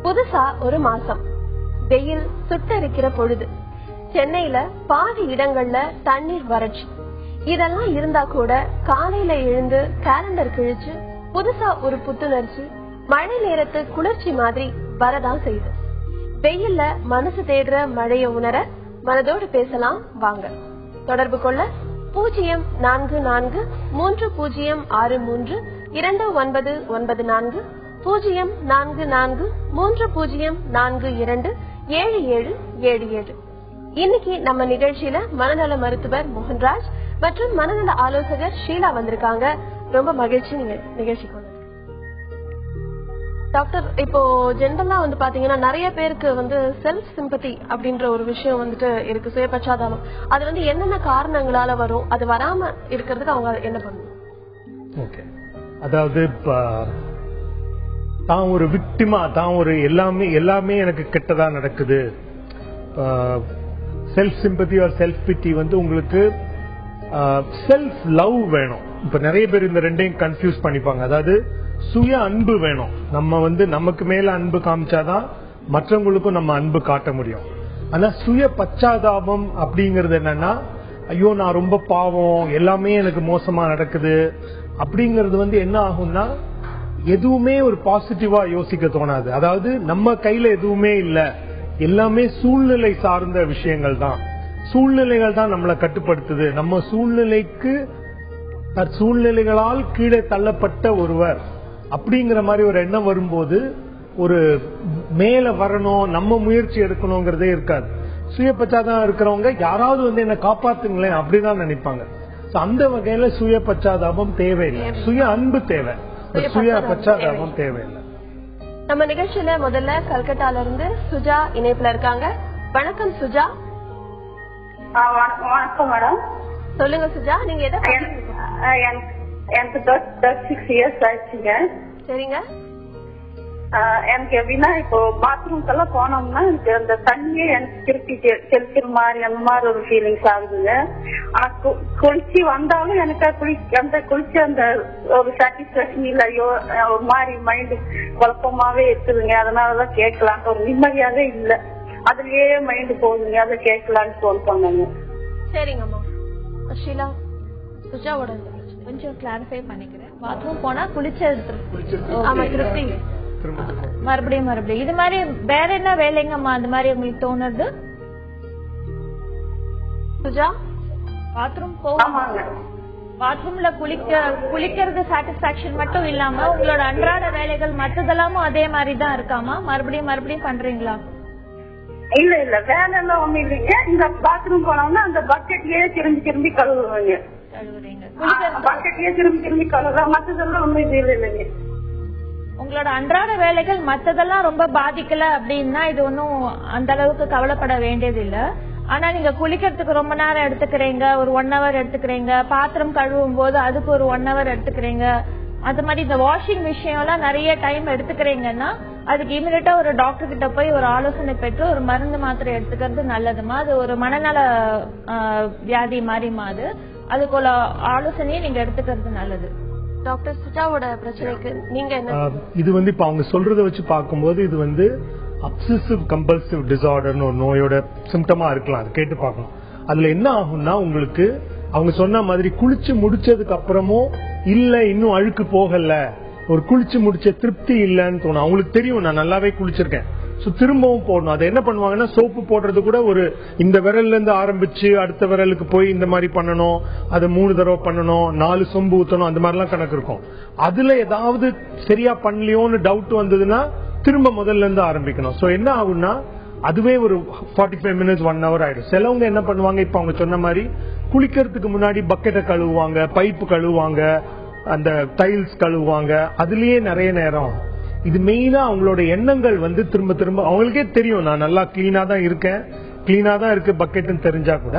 புதுசா ஒரு மாசம், வெயில் சுட்டரிக்கிற பொழுது, சென்னையில பாதி இடங்கள்ல தண்ணீர் வறட்சி. இதெல்லாம் இருந்தா கூட காலையில எழுந்து கேலண்டர் கிழிச்சு புதுசா ஒரு புத்துணர்ச்சி, மழை நேரத்து குளிர்ச்சி மாதிரி வரதான் செய்யுது. வெயில்ல மனசு தேடுற மழைய உணர மனதோடு பேசலாம் வாங்க. தொடர்பு கொள்ள 0443632994 044304227777. இன்னைக்கு நம்ம நிகழ்ச்சியில மனநல மருத்துவர் மோகன்ராஜ் மற்றும் மனநல ஆலோசகர் ஷீலா வந்திருக்காங்க. ரொம்ப மகிழ்ச்சி நீங்க நிகழ்ச்சிக்கு வந்து. டாக்டர், இப்போ ஜென்ரலா வந்து பாத்தீங்கன்னா நிறைய பேருக்கு வந்து செல்ஃப் சிம்பத்தி அப்படின்ற ஒரு விஷயம் வந்துட்டு இருக்கு, சுய பச்சாதாபம். அது வந்து என்னென்ன காரணங்களால வரும், அது வராம இருக்கிறதுக்கு அவங்க என்ன பண்ணணும்? ஓகே, அதாவது தான் ஒரு விக்டிமா, தான் ஒரு எல்லாமே எனக்கு கெட்டதா நடக்குது. Self sympathy or self pity வந்து உங்களுக்கு செல்ஃப் லவ் வேணும். இப்ப நிறைய பேர் இந்த ரெண்டையும் கன்ஃபியூஸ் பண்ணிப்பாங்க. அதாவது சுய அன்பு வேணும். நம்ம வந்து நமக்கு மேல அன்பு காமிச்சாதான் மற்றவங்களுக்கும் நம்ம அன்பு காட்ட முடியும். ஆனா சுய பச்சாதாபம் அப்படிங்கறது என்னன்னா, ஐயோ நான் ரொம்ப பாவம், எல்லாமே எனக்கு மோசமா நடக்குது அப்படிங்கறது வந்து என்ன ஆகும்னா, எதுவுமே ஒரு பாசிட்டிவா யோசிக்க தோணாது. அதாவது நம்ம கையில எதுவுமே இல்ல, எல்லாமே சூழ்நிலை சார்ந்த விஷயங்கள் தான். சூழ்நிலைகள் தான் நம்மளை கட்டுப்படுத்துது. நம்ம சூழ்நிலைகளால் கீழே தள்ளப்பட்ட ஒருவர் அப்படிங்கிற மாதிரி ஒரு எண்ணம் வரும்போது ஒரு மேல வரணும், நம்ம முயற்சி எடுக்கணுங்கிறதே இருக்காது. சுய பச்சாதாபம் இருக்கிறவங்க யாராவது வந்து என்ன காப்பாத்துங்களேன் அப்படிதான் நினைப்பாங்க. அந்த வகையில சுய பச்சாதாபம் தேவையில்லை, சுய அன்பு தேவை, சுய பச்சாதாபம் தேவையில்லை. நம்ம நிகழ்ச்சியில முதல்ல கல்கட்டால இருந்து சுஜா இணைப்புல இருக்காங்க. வணக்கம் சுஜா. வணக்கம் மேடம். சொல்லுங்க சுஜா, நீங்க எதை எனக்கு 36 இயர்ஸ் ஆயிடுச்சுங்க. சரிங்க. எனக்கு எப்படின்னா, இப்போ பாத்ரூம்க்கு எல்லாம் போனோம்னா எனக்கு அந்த தண்ணியே எனக்கு திருப்பி தெளிக்கிற மாதிரி அந்த மாதிரி ஒரு ஃபீலிங்ஸ் ஆகுதுங்க. ஆனா குளிச்சு வந்தாலும் எனக்கு குளிச்சு அந்த ஒரு சாட்டிஸ்பேக்ஷன் இல்ல, ஐயோ ஒரு மாதிரி மைண்ட் குழப்பமாவே இருக்குதுங்க. அதனாலதான் கேட்கலான்ட்டு ஒரு நிம்மதியாவே இல்ல, அதுலயே மைண்ட் போகுதுங்க. அதை கேட்கலான்னு போன் பண்ணாங்க. சரிங்கம்மா. ஷீலா, சுஜாவோட கொஞ்சம் கிளாரிஃபை பண்ணிக்கிறேன். பாத்ரூம் போனா குளிச்சு மறுபடியும் இது மாதிரி வேற என்ன வேலைங்கம்மா அந்த மாதிரி உங்களுக்கு தோணுது? சுஜா, பாத்ரூம் பாத்ரூம்ல குளிக்கிறது சாட்டிஸ்பாக்சன் மட்டும் இல்லாம உங்களோட அன்றாட வேலைகள் மற்றதெல்லாமும் அதே மாதிரி தான் இருக்காமா? மறுபடியும் பண்றீங்களா? இல்ல வேலை எல்லாம் ஒண்ணு இல்லைங்க. இந்த பாத்ரூம் போனோம்னா அந்த பக்கெட்லயே திரும்பி கழுவுவாங்க. பக்கெட்லயே திரும்பி கழுவுறா, மற்றதெல்லாம் ஒண்ணும் இது இல்லைங்க. உங்களோட அன்றாட வேலைகள் மற்றதெல்லாம் ரொம்ப பாதிக்கல அப்படின்னா இது ஒன்னும் அந்த அளவுக்கு கவலைப்பட வேண்டியது இல்ல. ஆனா நீங்க குளிக்கிறதுக்கு ரொம்ப நேரம் எடுத்துக்கிறீங்க, ஒரு 1 hour எடுத்துக்கிறீங்க, பாத்திரம் கழுவும் போது அதுக்கு ஒரு 1 hour எடுத்துக்கிறீங்க, அது மாதிரி இந்த வாஷிங் விஷயம் எல்லாம் நிறைய டைம் எடுத்துக்கிறீங்கன்னா அதுக்கு இமீடியட்டா ஒரு டாக்டர் கிட்ட போய் ஒரு ஆலோசனை பெற்று ஒரு மருந்து மாத்திரை எடுத்துக்கிறது நல்லதுமா. அது ஒரு மனநல வியாதி மாதிரிமா, அதுக்குள்ள ஆலோசனையை நீங்க எடுத்துக்கிறது நல்லது. டாக்டர், சுஜாவோட பிரச்சனைக்கு நீங்க என்ன? இது வந்து இப்ப அவங்க சொல்றத வச்சு பார்க்கும்போது இது வந்து அப்சசிவ் கம்பல்சிவ் டிசார்டர்னு ஒரு நோயோட சிம்டமா இருக்கலாம். அது கேட்டு பார்க்கணும். அதுல என்ன ஆகும்னா, உங்களுக்கு அவங்க சொன்ன மாதிரி குளிச்சு முடிச்சதுக்கு அப்புறமும் இல்ல இன்னும் அழுக்கு போகல, ஒரு குளிச்சு முடிச்ச திருப்தி இல்லன்னு தோணும். அவங்களுக்கு தெரியும் நான் நல்லாவே குளிச்சிருக்கேன், திரும்பவும் போடணும். அதை என்ன பண்ணுவாங்கன்னா, சோப்பு போடுறது கூட ஒரு இந்த விரல்ல இருந்து ஆரம்பிச்சு அடுத்த விரலுக்கு போய் இந்த மாதிரி பண்ணணும், அதை 3 தடவை பண்ணணும், 4 சொம்பு ஊத்தணும், அந்த மாதிரி எல்லாம் கணக்கு இருக்கும். அதுல ஏதாவது சரியா பண்ணலையோன்னு டவுட் வந்ததுன்னா திரும்ப முதல்ல இருந்து ஆரம்பிக்கணும். சோ என்ன ஆகும்னா, அதுவே ஒரு 45 minutes 1 hour ஆயிடும். சிலவங்க என்ன பண்ணுவாங்க, இப்ப அவங்க சொன்ன மாதிரி குளிக்கிறதுக்கு முன்னாடி பக்கெட்டை கழுவுவாங்க, பைப்பு கழுவுவாங்க, அந்த டைல்ஸ் கழுவுவாங்க, அதுலயே நிறைய நேரம். இது மெயினா அவங்களோட எண்ணங்கள் வந்து திரும்ப திரும்ப அவங்களுக்கே தெரியும் நான் நல்லா கிளீனா தான் இருக்கேன், கிளீனா தான் இருக்கு பக்கெட்னு தெரிஞ்சா கூட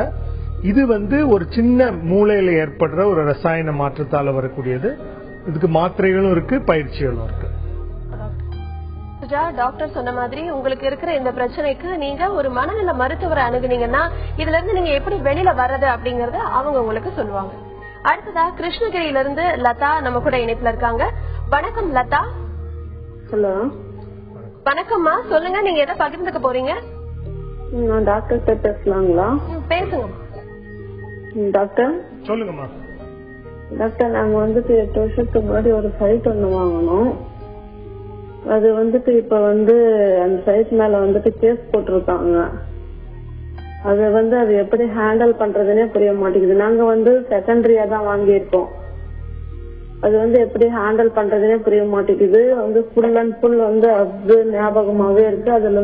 இது வந்து ஒரு சின்ன மூளையில ஏற்படுற ஒரு ரசாயன மாற்றத்தால வரக்கூடியது. இதுக்கு மாத்திரைகளும் இருக்கு, பயிற்சிகளும் இருக்கு. சுஜா, டாக்டர் சொன்ன மாதிரி உங்களுக்கு இருக்கிற இந்த பிரச்சனைக்கு நீங்க ஒரு மனநல மருத்துவரை அணுகுனீங்கன்னா இதுல இருந்து நீங்க எப்படி வெளியில வர்றது அப்படிங்கறத அவங்க உங்களுக்கு சொல்லுவாங்க. அடுத்ததா கிருஷ்ணகிரியில இருந்து லதா நம்ம கூட இணைப்புல இருக்காங்க. வணக்கம் லதா. ஹலோ, வணக்கம்மா, சொல்லுங்க, நீங்க எதை பகிர்ந்துக்க போறீங்க? நான் டாக்டர் பேசலாங்களா? பேசுங்க டாக்டர். சொல்லுங்கம்மா. டாக்டர், நாங்க 8 வருஷத்துக்கு முன்னாடி ஒரு சைட் ஒண்ணு வாங்கணும். அது இப்ப அந்த சைட் மேல கேஸ் போட்டிருக்காங்க. அது அது எப்படி ஹேண்டில் பண்றதுன்னே புரிய மாட்டேங்குது. நாங்க செகண்டரியா தான் வாங்கியிருக்கோம். அது எப்படி ஹேண்டில் பண்றதுன்னே புரிய மாட்டேங்குது. ஃபுல் அண்ட் ஃபுல் அது ஞாபகமாவே இருக்கு. அதுல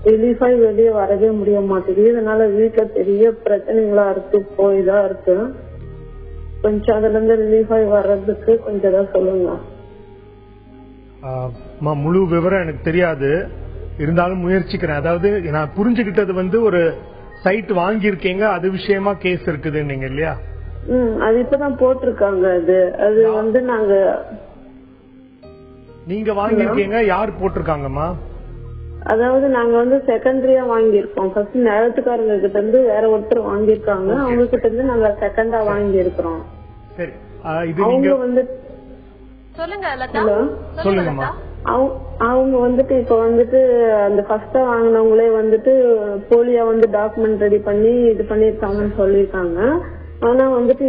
ரிலீஃப் ஆகி வெளியே வரவே முடிய மாட்டேங்குது. இதனால வீட்டுல பெரிய பிரச்சனைகளா இருக்கு, போய்தான் இருக்கு. கொஞ்சம் அதுல இருந்து ரிலீஃப் ஆகி வர்றதுக்கு கொஞ்சம் ஏதாவது சொல்லுங்க. முழு விவரம் எனக்கு தெரியாது, இருந்தாலும் முயற்சிக்கிறேன். அதாவது நான் புரிஞ்சுக்கிட்டது ஒரு சைட் வாங்கியிருக்கீங்க, அது விஷயமா கேஸ் இருக்குது நீங்க இல்லையா? அது இப்பதான் போட்டிருக்காங்க. அது நாங்க நீங்க வாங்கியிருக்கீங்க, யார் போட்டிருக்காங்கம்மா? அதாவது நாங்க செகண்டரியா வாங்கியிருக்கோம். ஃபர்ஸ்ட் நிலத்துக்காரங்க கிட்ட இருந்து வேற ஒருத்தர் வாங்கியிருக்காங்க, அவங்க கிட்ட இருந்து நாங்க செகண்டா வாங்கி இருக்கிறோம். சரி, அவங்க சொல்லுங்க லதா. சொல்லுங்கம்மா. அவங்க இப்ப அந்த ஃபர்ஸ்டா வாங்கினவங்களே போலியா டாக்குமெண்ட் ரெடி பண்ணி இது பண்ணிருக்காங்கன்னு சொல்லிருக்காங்க. ஆனா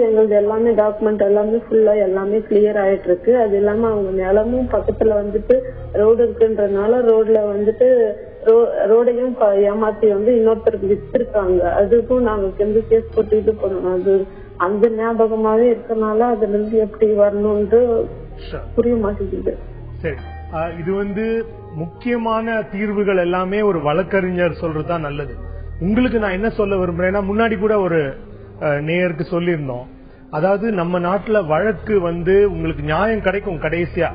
எங்களது எல்லாமே டாக்குமெண்ட் எல்லாமே ஃபுல்லா எல்லாமே கிளியர் ஆயிட்டு இருக்கு. அது இல்லாம அவங்க நிலமும் பக்கத்துல ரோடு இருக்குன்றதுனால ரோட்ல ரோடையும் ஏமாத்தி இன்னொருத்தருக்கு வித்திருக்காங்க. அதுக்கும் நாங்க கேஸ் போட்டு இது பண்ணணும். அது அந்த ஞாபகமாவே இருக்கனால அதுல இருந்து எப்படி வரணும்னு புரிய மாட்டேங்குது. சரி, இது முக்கியமான தீர்வுகள் எல்லாமே ஒரு வழக்கறிஞர் சொல்றதுதான் நல்லது. உங்களுக்கு நான் என்ன சொல்ல விரும்புறேன்னா, முன்னாடி கூட ஒரு நேயருக்கு சொல்லியிருந்தோம். அதாவது நம்ம நாட்டுல வழக்கு உங்களுக்கு நியாயம் கிடைக்கும் கடைசியா,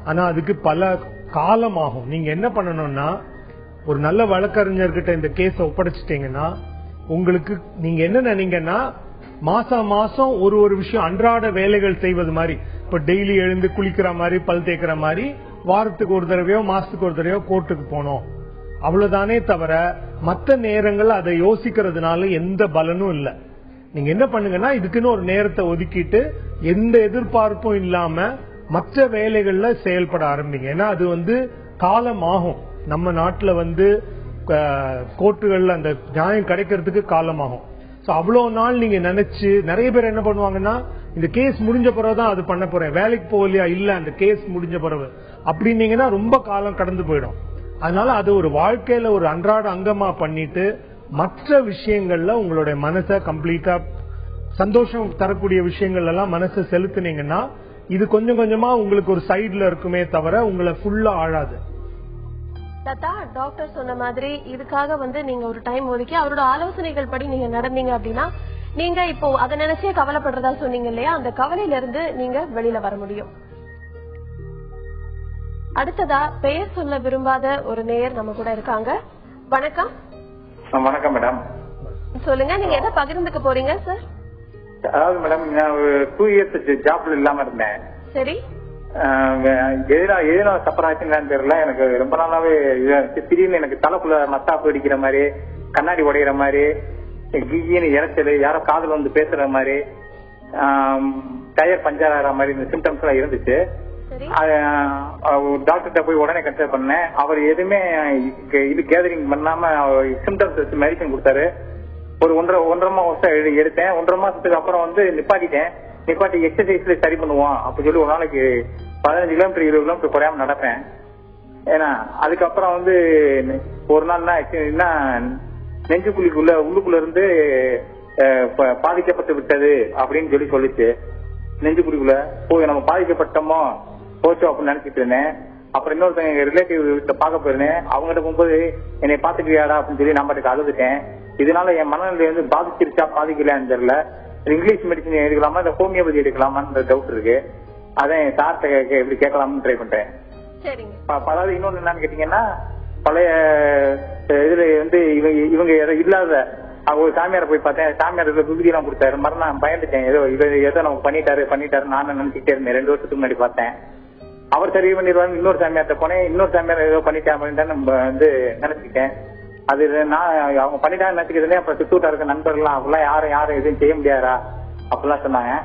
ஆனா அதுக்கு பல காலம் ஆகும். நீங்க என்ன பண்ணணும்னா, ஒரு நல்ல வழக்கறிஞர்கிட்ட இந்த கேஸ ஒப்படைச்சிட்டீங்கன்னா, உங்களுக்கு நீங்க என்ன நினைங்கன்னா, மாசம் மாசம் ஒரு விஷயம் அன்றாட வேலைகள் செய்வது மாதிரி, இப்ப டெய்லி எழுந்து குளிக்கிற மாதிரி, பல் தேய்க்கிற மாதிரி, வாரத்துக்கு ஒரு தடவையோ மாசத்துக்கு ஒரு தடவையோ கோர்ட்டுக்கு போனோம், அவ்வளவுதானே தவிர மற்ற நேரங்கள் அதை யோசிக்கிறதுனால எந்த பலனும் இல்ல. நீங்க என்ன பண்ணுங்கன்னா, இதுக்குன்னு ஒரு நேரத்தை ஒதுக்கிட்டு எந்த எதிர்பார்ப்பும் இல்லாம மற்ற வேலைகள்ல செயல்பட ஆரம்பிங்க. ஏன்னா அது காலம் ஆகும். நம்ம நாட்டுல கோர்ட்டுகள்ல அந்த நியாயம் கிடைக்கிறதுக்கு காலமாகும். அவ்வளவு நாள் நீங்க நினைச்சு, நிறைய பேர் என்ன பண்ணுவாங்கன்னா, இந்த கேஸ் முடிஞ்ச பிறகுதான் அது பண்ண போறேன், வேலைக்கு போகலையா, இல்ல அந்த கேஸ் முடிஞ்ச பிறகு அப்படின்னீங்கன்னா ரொம்ப காலம் கடந்து போயிடும். அதனால அது ஒரு வாழ்க்கையில ஒரு அன்றாட அங்கமா பண்ணிட்டு மற்ற விஷயங்கள்ல உங்களுடைய மனசை கம்ப்ளீட்டா சந்தோஷம் தரக்கூடிய விஷயங்கள் எல்லாம் மனசை செலுத்தினீங்கன்னா, இது கொஞ்சம் கொஞ்சமா உங்களுக்கு ஒரு சைடுல இருக்குமே தவிர உங்களை ஃபுல்லா ஆழாது. லதா, டாக்டர் சொன்ன மாதிரி இதுக்காக நீங்க ஒரு டைம் ஒதுக்கி அவரோட ஆலோசனைகள் படி நீங்க நடந்தீங்க அப்படின்னா, நீங்க இப்போ அதை நினைச்சே கவலைப்படுறதா சொன்னீங்க இல்லையா, அந்த கவலையில இருந்து நீங்க வெளியில வர முடியும். அடுத்ததா பெயர் சொல்ல விரும்பாத ஒரு நேயர் நம்ம கூட இருக்காங்க. வணக்கம். வணக்கம் மேடம். சொல்லுங்க, நீங்க எதை பகிர்ந்துக்க போறீங்க சார்? அதாவது மேடம், நான் 2 years ஜாப்ல இல்லாம இருந்தேன். சரி. எதுனா சப்பர் ஆச்சுன்னு தெரியல, எனக்கு ரொம்ப நாளாவே திடீர்னு எனக்கு தலைக்குள்ள மத்தாப்பு அடிக்கிற மாதிரி, கண்ணாடி உடையிற மாதிரி, கீன்னு இறைச்சல், யாரோ காதுல பேசுற மாதிரி, டயர் பஞ்சர் ஆகிற மாதிரி இந்த சிம்டம்ஸ் எல்லாம் இருந்துச்சு. டாக்டர்கிட்ட போய் உடனே கன்சல்ட் பண்ணேன். அவர் எதுவுமே இது கேதரிங் பண்ணாம சிம்டம்ஸ் மெடிசன் கொடுத்தாரு. ஒரு 1.5 மாசம் எடுத்தேன். 1.5 மாசத்துக்கு அப்புறம் நிப்பாட்டி எக்ஸசைஸ்ல சரி பண்ணுவோம் அப்படின்னு சொல்லி ஒரு நாளைக்கு 15 கிலோமீட்டர் 20 கிலோமீட்டர் குறையாம நடப்பேன். ஏன்னா அதுக்கப்புறம் ஒரு நாள் என்ன நெஞ்சுக்குழிக்குள்ள உள்ளுக்குள்ள இருந்து பாதிக்கப்பட்டு விட்டது அப்படின்னு சொல்லிச்சு. நெஞ்சுக்குழிக்குள்ள போய் நம்ம பாதிக்கப்பட்டோமோ போச்சோம் அப்படின்னு நினைச்சிட்டு இருந்தேன். அப்புறம் இன்னொருத்தங்க எங்க ரிலேட்டிவ் வீட்டுல பார்க்க போயிருந்தேன். அவங்ககிட்ட போகும்போது என்னை பாத்துக்கிறியாடா அப்படின்னு சொல்லி நம்பருக்கு அழுதுட்டேன். இதனால என் மனநிலை பாதிச்சிருச்சா பாதிக்கலான்னு தெரியல. இங்கிலீஷ் மெடிசன் எடுக்கலாமா இல்ல ஹோமியோபதி எடுக்கலாமான்னு டவுட் இருக்கு. அதான் சார்ட்ட எப்படி கேட்கலாம்னு ட்ரை பண்றேன். அதாவது இன்னொன்னு என்னன்னு கேட்டீங்கன்னா, பழைய இதுல இவங்க இல்லாத ஒரு சாமியார போய் பார்த்தேன். சாமியார் விபூதி எல்லாம் கொடுத்தாரு. மறுநாள் பயந்துட்டேன், ஏதோ நமக்கு பண்ணிட்டாரு நானும் நினைச்சிட்டே இருந்தேன். 2 வருஷத்துக்கு முன்னாடி பார்த்தேன். அவர் சரி பண்ணிடுவாரு. இன்னொரு சாமியார்ட்ட போனேன். இன்னொரு சாமியார் ஏதோ பண்ணிட்டாங்க நம்ம நினைச்சுக்கிட்டேன். அது நான் அவங்க பண்ணிட்டாங்கன்னு நினைச்சுக்கிறேன். அப்புறம் சுத்தூட்டா இருக்க நண்பர்கள்லாம் அப்படிலாம் யாரும் எதுவும் செய்ய முடியாதா அப்படிலாம் சொன்னாங்க.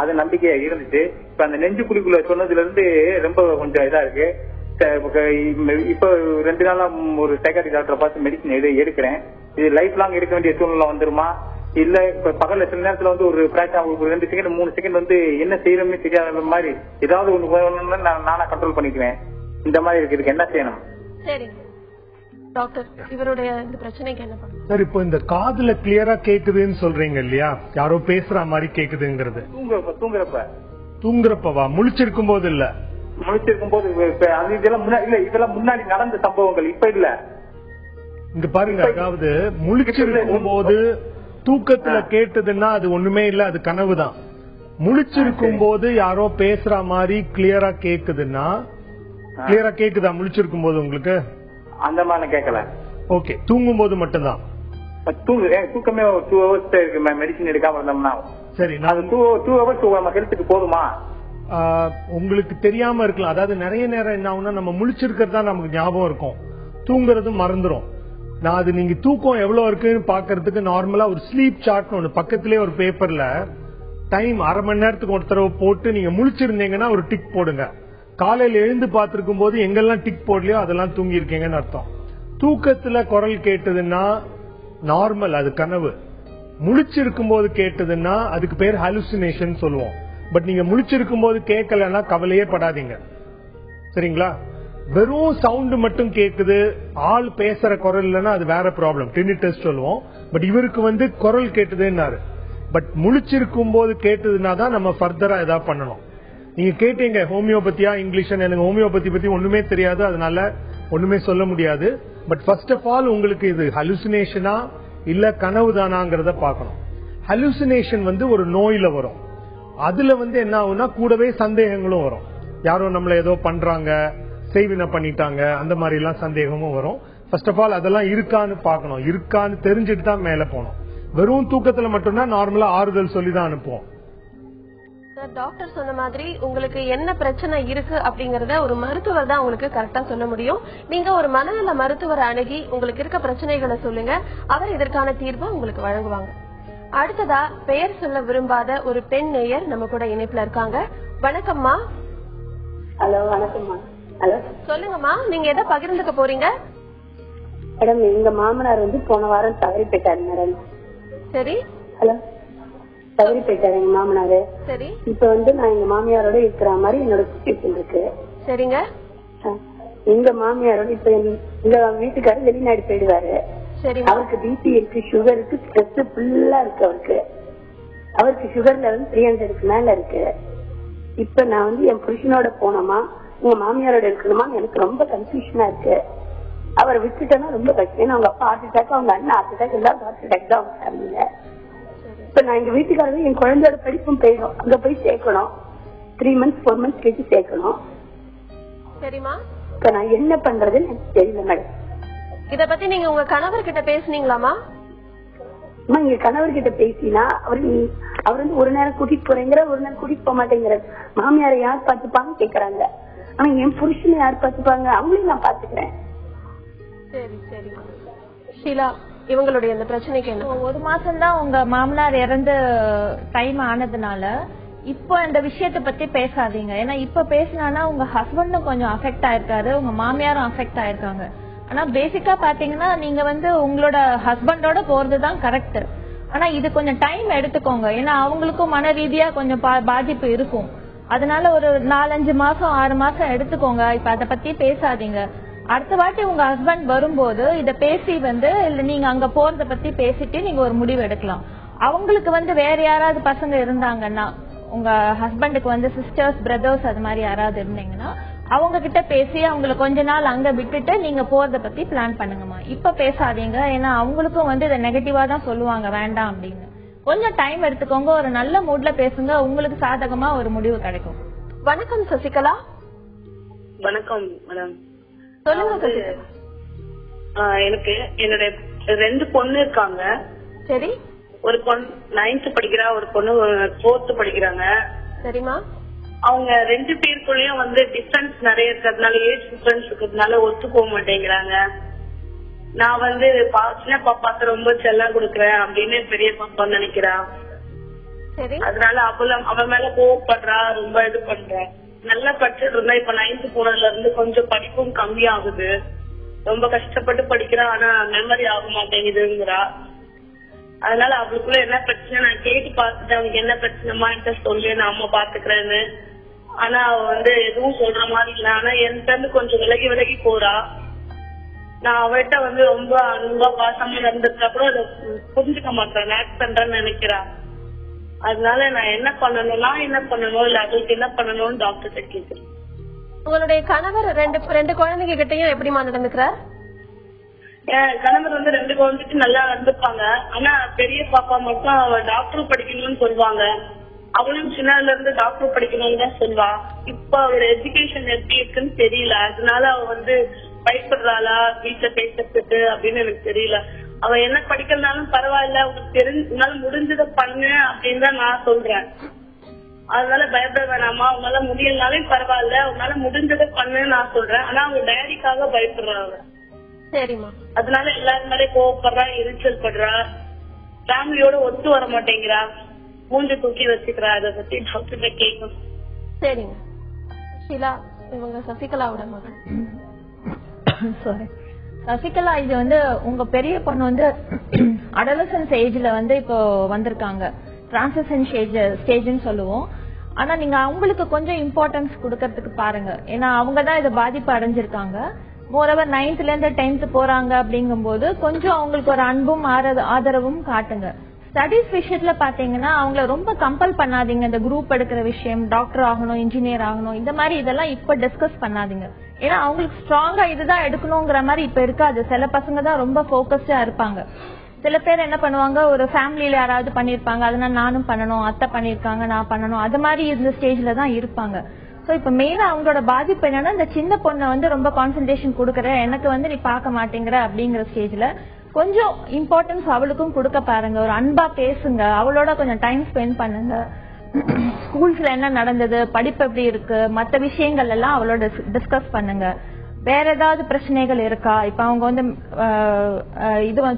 அது நம்பிக்கையா இருந்துச்சு. இப்ப அந்த நெஞ்சு குழிக்குள்ள சொன்னதுல இருந்து ரொம்ப கொஞ்சம் இதா இருக்கு. இப்ப 2 நாளா ஒரு சைக்காட்ரிக் டாக்டரை பார்த்து மெடிசன் எடுக்கிறேன். இது லைஃப் லாங் எடுக்க வேண்டிய சூழ்நிலை வந்துருமா? இல்ல இப்ப பகல்ல சில நேரத்துல வந்து ஒரு பிராக்சர் ஒரு 2 செகண்ட் 3 செகண்ட் வந்து என்ன செய்யறோம்னு தெரியாத மாதிரி ஏதாவது ஒண்ணு நானா கண்ட்ரோல் பண்ணிக்குவேன். இந்த மாதிரி இருக்கு, என்ன செய்யணும்? சரி டாக்டர், இவருடைய இந்த பிரச்சனைக்கு என்ன பண்ணும் சார்? இப்போ இந்த காதுல கிளியரா கேக்குதுன்னு சொல்றீங்க இல்லையா, யாரோ பேசுற மாதிரி கேக்குதுங்கிறது தூங்குறப்பவா? முழிச்சிருக்கும் போது இல்ல? முழிச்சிருக்கும் போது இதெல்லாம் முன்னாடி நடந்த சம்பவங்கள், இப்ப இல்ல. இங்க பாருங்க, அதாவது முழிச்சிருக்கும் போது தூக்கத்துல கேட்டதுன்னா அது ஒண்ணுமே இல்ல, அது கனவுதான். முழிச்சிருக்கும் போது யாரோ பேசுற மாதிரி கிளியரா கேக்குதுன்னா, கிளியரா கேக்குதா முழிச்சிருக்கும் போது உங்களுக்கு? அந்த மாதிரி கேட்கல. ஓகே, தூங்கும் போது மட்டும்தான் தூக்கமே 2 hours இருக்கு மெடிசன் எடுக்காம இருந்தோம்னா. சரி, நான் 2 hours நம்ம ஹெல்த்துக்கு போதுமா? உங்களுக்கு தெரியாம இருக்கலாம். அதாவது நிறைய நேரம் என்ன ஆகும்னா, நம்ம முழிச்சிருக்கிறது தான் நமக்கு ஞாபகம் இருக்கும், தூங்குறது மறந்துடும். நான் அது நீங்க தூக்கம் எவ்வளவு இருக்குன்னு பாக்குறதுக்கு நார்மலா ஒரு ஸ்லீப் சார்ட் ஒண்ணு பக்கத்திலேயே ஒரு பேப்பர்ல டைம் 1/2 மணி நேரத்துக்கு ஒரு தடவை போட்டு நீங்க முழிச்சிருந்தீங்கன்னா ஒரு டிக் போடுங்க. காலையில எழுந்து பார்த்திருக்கும் போது எங்கெல்லாம் டிக் போடலையோ அதெல்லாம் தூங்கி இருக்கீங்கன்னு அர்த்தம். தூக்கத்துல குரல் கேட்டதுன்னா நார்மல், அது கனவு. முழிச்சிருக்கும் போது கேட்டதுன்னா அதுக்கு பேர் ஹாலுசினேஷன் சொல்லுவோம். பட் நீங்க முழிச்சிருக்கும் போது கேட்கலன்னா கவலையே படாதீங்க, சரிங்களா? வெறும் சவுண்ட் மட்டும் கேக்குது, ஆள் பேசுற குரல் இல்லைன்னா அது வேற ப்ராப்ளம், டினிட்டஸ் சொல்லுவோம். பட் இவருக்கு வந்து குரல் கேட்டதுன்னாரு. பட் முழிச்சிருக்கும் போது கேட்டதுன்னா தான் நம்ம ஃபர்தரா ஏதாவது பண்ணணும். நீங்க கேட்டீங்க ஹோமியோபதியா இங்கிலீஷ், எனக்கு ஹோமியோபதி பத்தி ஒண்ணுமே தெரியாது, அதனால ஒண்ணுமே சொல்ல முடியாது. பட் ஃபர்ஸ்ட் ஆஃப் ஆல் உங்களுக்கு இது ஹலுசினேஷனா இல்ல கனவு தானாங்கிறத பாக்கணும். ஹலுசினேஷன் வந்து ஒரு நோயில வரும். அதுல வந்து என்ன ஆகும்னா கூடவே சந்தேகங்களும் வரும். யாரோ நம்மள ஏதோ பண்றாங்க, செய்வினை பண்ணிட்டாங்க, அந்த மாதிரி எல்லாம் சந்தேகமும் வரும். ஃபர்ஸ்ட் ஆஃப் ஆல் அதெல்லாம் இருக்கான்னு பாக்கணும். இருக்கான்னு தெரிஞ்சுட்டு தான் மேல போகணும். வெறும் தூக்கத்துல மட்டும்தான் நார்மலா ஆறுதல் சொல்லிதான் அனுப்புவோம். டாக்டர் சொன்ன மாதிரி உங்களுக்கு என்ன பிரச்சனை இருக்கு அப்படிங்கறத ஒரு மருத்துவர் தான் உங்களுக்கு கரெக்டா சொல்ல முடியும். நீங்க ஒரு மனநல மருத்துவரை அணுகி உங்களுக்கு இருக்க பிரச்சனைகளை சொல்லுங்க, அவர் இதற்கான தீர்வை உங்களுக்கு வழங்குவாங்க. அடுத்ததா பெயர் சொல்ல விரும்பாத ஒரு பெண் நேயர் நம்ம கூட இணைப்புல இருக்காங்க. வணக்கம்மா. ஹலோ, வணக்கம்மா. ஹலோ, சொல்லுங்கம்மா, நீங்க எதை பகிர்ந்துக்க போறீங்க? மேடம், எங்க மாமனார் வந்து போன வாரம் தவறி போயிட்டாரு மேடம். சரி. ஹலோ, தவறி போயிட்டாரு எங்க மாமனாரு. சரி. இப்ப வந்து நான் எங்க மாமியாரோட இருக்கிற மாதிரி என்னோட சிச்சுவேஷன் இருக்கு. சரிங்க. எங்க மாமியாரோட இப்ப எங்க வீட்டுக்காரர் வெளிநாடு போயிடுவாரு. அவருக்கு பிபி இருக்கு, சுகர் இருக்கு, ஸ்ட்ரெஸ் ஃபுல்லா இருக்கு. அவருக்கு சுகர் லெவல் 300க்கு மேல இருக்கு. இப்ப நான் வந்து என் புருஷனோட போனோமா எங்க மாமியாரோட இருக்கணுமா எனக்கு ரொம்ப கன்ஃபியூஷனா இருக்கு. அவரை விட்டுட்டேன்னா ரொம்ப கஷ்டம். ஏன்னா அவங்க அப்பா ஹார்ட் அட்டாக், அவங்க அண்ணன் ஹார்ட் அட்டாக், எல்லாரும் ஹார்ட் அட்டாக் தான் அவங்க ஃபேமிலியில. இப்ப நான் எங்க வீட்டுக்காரங்க என் குழந்தையோட படிப்பும் போயிடும், அங்க போய் சேர்க்கணும். 3 months 4 months கழிச்சு சேர்க்கணும். சரிமா, இப்ப நான் என்ன பண்றதுன்னு எனக்கு தெரியல மேடம். இத பத்தி நீங்க உங்க கணவர்கிட்ட பேசுனீங்களாமா? எங்க கணவர்கிட்ட பேசினா அவர் வந்து ஒரு நேரம் கூட்டிட்டு போறேங்கிற, ஒரு நேரம் கூட்டிட்டு போக மாட்டேங்கிற. மாமியாரை யார் பாத்துப்பாங்க கேக்குறாங்க. ஆனா என் புருஷனை யார் பாத்துப்பாங்க, அவங்களையும் நான் பாத்துக்கிறேன். சரி சரி. ஷீலா, இவங்களுடைய இந்த பிரச்சனைக்கு என்ன? 1 மாசம் தான் உங்க மாமனார் இறந்து டைம் ஆனதுனால இப்போ இந்த விஷயத்த பத்தி பேசாதீங்க. ஏன்னா இப்ப பேசினா உங்க ஹஸ்பண்டும் கொஞ்சம் அஃபெக்ட் ஆயிருக்காரு, உங்க மாமியாரும் அஃபெக்ட் ஆயிருக்காங்க. ஆனா பேசிக்கா பாத்தீங்கன்னா நீங்க வந்து உங்களோட ஹஸ்பண்டோட போறதுதான் கரெக்ட். ஆனா இது கொஞ்சம் டைம் எடுத்துக்கோங்க. ஏன்னா அவங்களுக்கும் மன ரீதியா கொஞ்சம் பாதிப்பு இருக்கும். அதனால ஒரு 4-5 மாசம் 6 மாசம் எடுத்துக்கோங்க. இப்ப அதை பத்தி பேசாதீங்க. அடுத்த வாட்டி உங்க ஹஸ்பண்ட் வரும்போது இத பேசி வந்து இல்ல நீங்க அங்க போறத பத்தி பேசிட்டு நீங்க ஒரு முடிவு எடுக்கலாம். அவங்களுக்கு வந்து வேற யாராவது பசங்க இருந்தாங்கன்னா, உங்க ஹஸ்பண்டுக்கு வந்து சிஸ்டர்ஸ் பிரதர்ஸ் அது மாதிரி யாராவது இருந்தீங்கன்னா அவங்க கிட்ட பேசி அவங்களை கொஞ்ச நாள் அங்க விட்டுட்டு நீங்க போறத பத்தி பிளான் பண்ணுங்கம்மா. இப்ப பேசாதீங்க. ஏன்னா அவங்களுக்கும் வந்து இதை நெகட்டிவா தான் சொல்லுவாங்க, வேண்டாம் அப்படின்னு. கொஞ்சம் டைம் எடுத்துக்கோங்க, ஒரு நல்ல மூட்ல பேசுங்க, உங்களுக்கு சாதகமா ஒரு முடிவு கிடைக்கும். வணக்கம் சசிகலா. வணக்கம் மேடம். சொல்லுங்க சசிகலா. எனக்கு என்னோட 2 பொண்ணு இருக்காங்க. சரி. ஒரு பொண்ணு 9th படிக்கிறா, ஒரு பொண்ணு 4th படிக்கிறாங்க. சரிமா. அவங்க 2 பேருக்குள்ளயும் வந்து டிஃபரன்ஸ் நிறைய இருக்கிறதுனால, ஏஜ் டிஃபரன்ஸ் இருக்கிறதுனால ஒத்து போக மாட்டேங்கிறாங்க. நான் வந்து சின்ன பாப்பாக்கு ரொம்ப செல்லம் கொடுக்கறேன் அப்படின்னு பெரிய பாப்பா நினைக்கிறா. அதனால அவன் மேல கோவப்படுறா, ரொம்ப இது பண்றேன். நல்லா படிச்சுட்டு இருந்தா இப்ப 9th போனதுல இருந்து கொஞ்சம் படிப்பும் கம்மியாகுது. ரொம்ப கஷ்டப்பட்டு படிக்கிறா, ஆனா மெமரி ஆக மாட்டேங்குதுங்கிறா. அதனால அவளுக்குள்ள என்ன பிரச்சனை நான் கேட்டு பார்த்துட்டு அவனுக்கு என்ன பிரச்சனைமா என்கிட்ட சொல்லு, நான் அம்மா பாத்துக்கிறேன்னு. ஆனா அவ எதுவும் சொல்ற மாதிரி இல்ல. ஆனா என்கிட்ட இருந்து கொஞ்சம் விலகி விலகி போறா. நான் அவள்கிட்ட ரொம்ப அன்பா பாசமா இருந்ததுக்கு அப்புறம் அதை புரிஞ்சுக்க மாட்டேன், ஆக்ட் பண்றேன்னு நினைக்கிறா. அதனால நான் என்ன பண்ணணும், நான் என்ன பண்ணணும், இல்ல அவளுக்கு என்ன பண்ணணும்னு டாக்டர் கேட்கிறேன். உங்களுடைய கணவர் ரெண்டு குழந்தைங்க கிட்டையும் எப்படிமா நடந்துக்கிறார்? என் கணவர் 2 குழந்தைக்கு நல்லா நடந்துப்பாங்க. ஆனா பெரிய பாப்பா மட்டும் அவ டாக்டர் படிக்கணும்னு சொல்லுவாங்க. அவளும் சின்னதுல இருந்து டாக்டர் படிக்கணும்னு தான் சொல்லுவா. இப்ப அவளோட எஜுகேஷன் எப்படி இருக்குன்னு தெரியல. அதனால அவ பயப்படுறாளா வீட்டுல பேசுறதுக்கு அப்படின்னு எனக்கு தெரியல. அவ என்ன படிக்கிறதுனாலும் பரவாயில்ல, உனக்கு உன்னால முடிஞ்சதை பண்ணு அப்படின்னு தான் நான் சொல்றேன். அதனால பயப்பட வேணாமா, உன்னால முடியலனாலும் பரவாயில்ல, உன்னால முடிஞ்சதை பண்ணுன்னு நான் சொல்றேன். ஆனா அவங்க டேடிக்காக பயப்படுறாங்க. சரிம்மா. அதனால எல்லாரும் மேலே கோவப்படுறா, எரிச்சல் படுறா, ஃபேமிலியோட ஒத்து வர மாட்டேங்கிறா, மூஞ்சி தூக்கி வச்சுக்கிறா. அதை பத்தி டாக்டர் கேட்கணும். சரிங்க. ஷீலா, இவங்க சசிகலாவோட மகள். சசிகலா, இது உங்க பெரிய பொண்ணு அடலசன்ஸ் ஏஜ்ல இப்போ வந்திருக்காங்க. டிரான்சிஷன் ஸ்டேஜ்னு சொல்லுவோம். ஆனா நீங்க அவங்களுக்கு கொஞ்சம் இம்பார்ட்டன்ஸ் கொடுக்கறதுக்கு பாருங்க. ஏன்னா அவங்கதான் இதை பாதிப்பு அடைஞ்சிருக்காங்க. மோரோவர் 9th ல இருந்து 10th போறாங்க அப்படிங்கும் போது கொஞ்சம் அவங்களுக்கு ஒரு அன்பும் ஆதரவும் காட்டுங்க. ஸ்டடிஸ் விஷயத்துல பாத்தீங்கன்னா அவங்கள ரொம்ப கம்பல் பண்ணாதீங்க. இந்த குரூப் எடுக்கிற விஷயம், டாக்டர் ஆகணும், இன்ஜினியர் ஆகணும், இந்த மாதிரி இதெல்லாம் இப்ப டிஸ்கஸ் பண்ணாதீங்க. ஏன்னா அவங்களுக்கு ஸ்ட்ராங்கா இதுதான் எடுக்கணுங்கிற மாதிரி இப்ப இருக்காது. சில பசங்க தான் ரொம்ப போக்கஸ்டா இருப்பாங்க. சில பேர் என்ன பண்ணுவாங்க, ஒரு ஃபேமிலியில யாராவது பண்ணிருப்பாங்க, அதனால நானும் பண்ணணும், அத்தை பண்ணிருக்காங்க நான் பண்ணணும், அது மாதிரி இந்த ஸ்டேஜ்ல தான் இருப்பாங்க. சோ இப்ப மெயினா அவங்களோட பாதிப்பு என்னன்னா, இந்த சின்ன பொண்ணை ரொம்ப கான்சன்ட்ரேஷன் கொடுக்கற, எனக்கு நீ பார்க்க மாட்டேங்கிற அப்படிங்கிற ஸ்டேஜ்ல கொஞ்சம் இம்பார்ட்டன்ஸ் அவளுக்கும் கொடுக்க பாருங்க. ஒரு அன்பா பேசுங்க, அவளோட கொஞ்சம் டைம் ஸ்பெண்ட் பண்ணுங்க. ஸ்கூல்ஸ்ல என்ன நடந்தது, படிப்பு எப்படி இருக்கு, மற்ற விஷயங்கள் எல்லாம் அவளோட டிஸ்கஸ் பண்ணுங்க. வேற ஏதாவது பிரச்சனைகள் இருக்கா, இப்ப அவங்க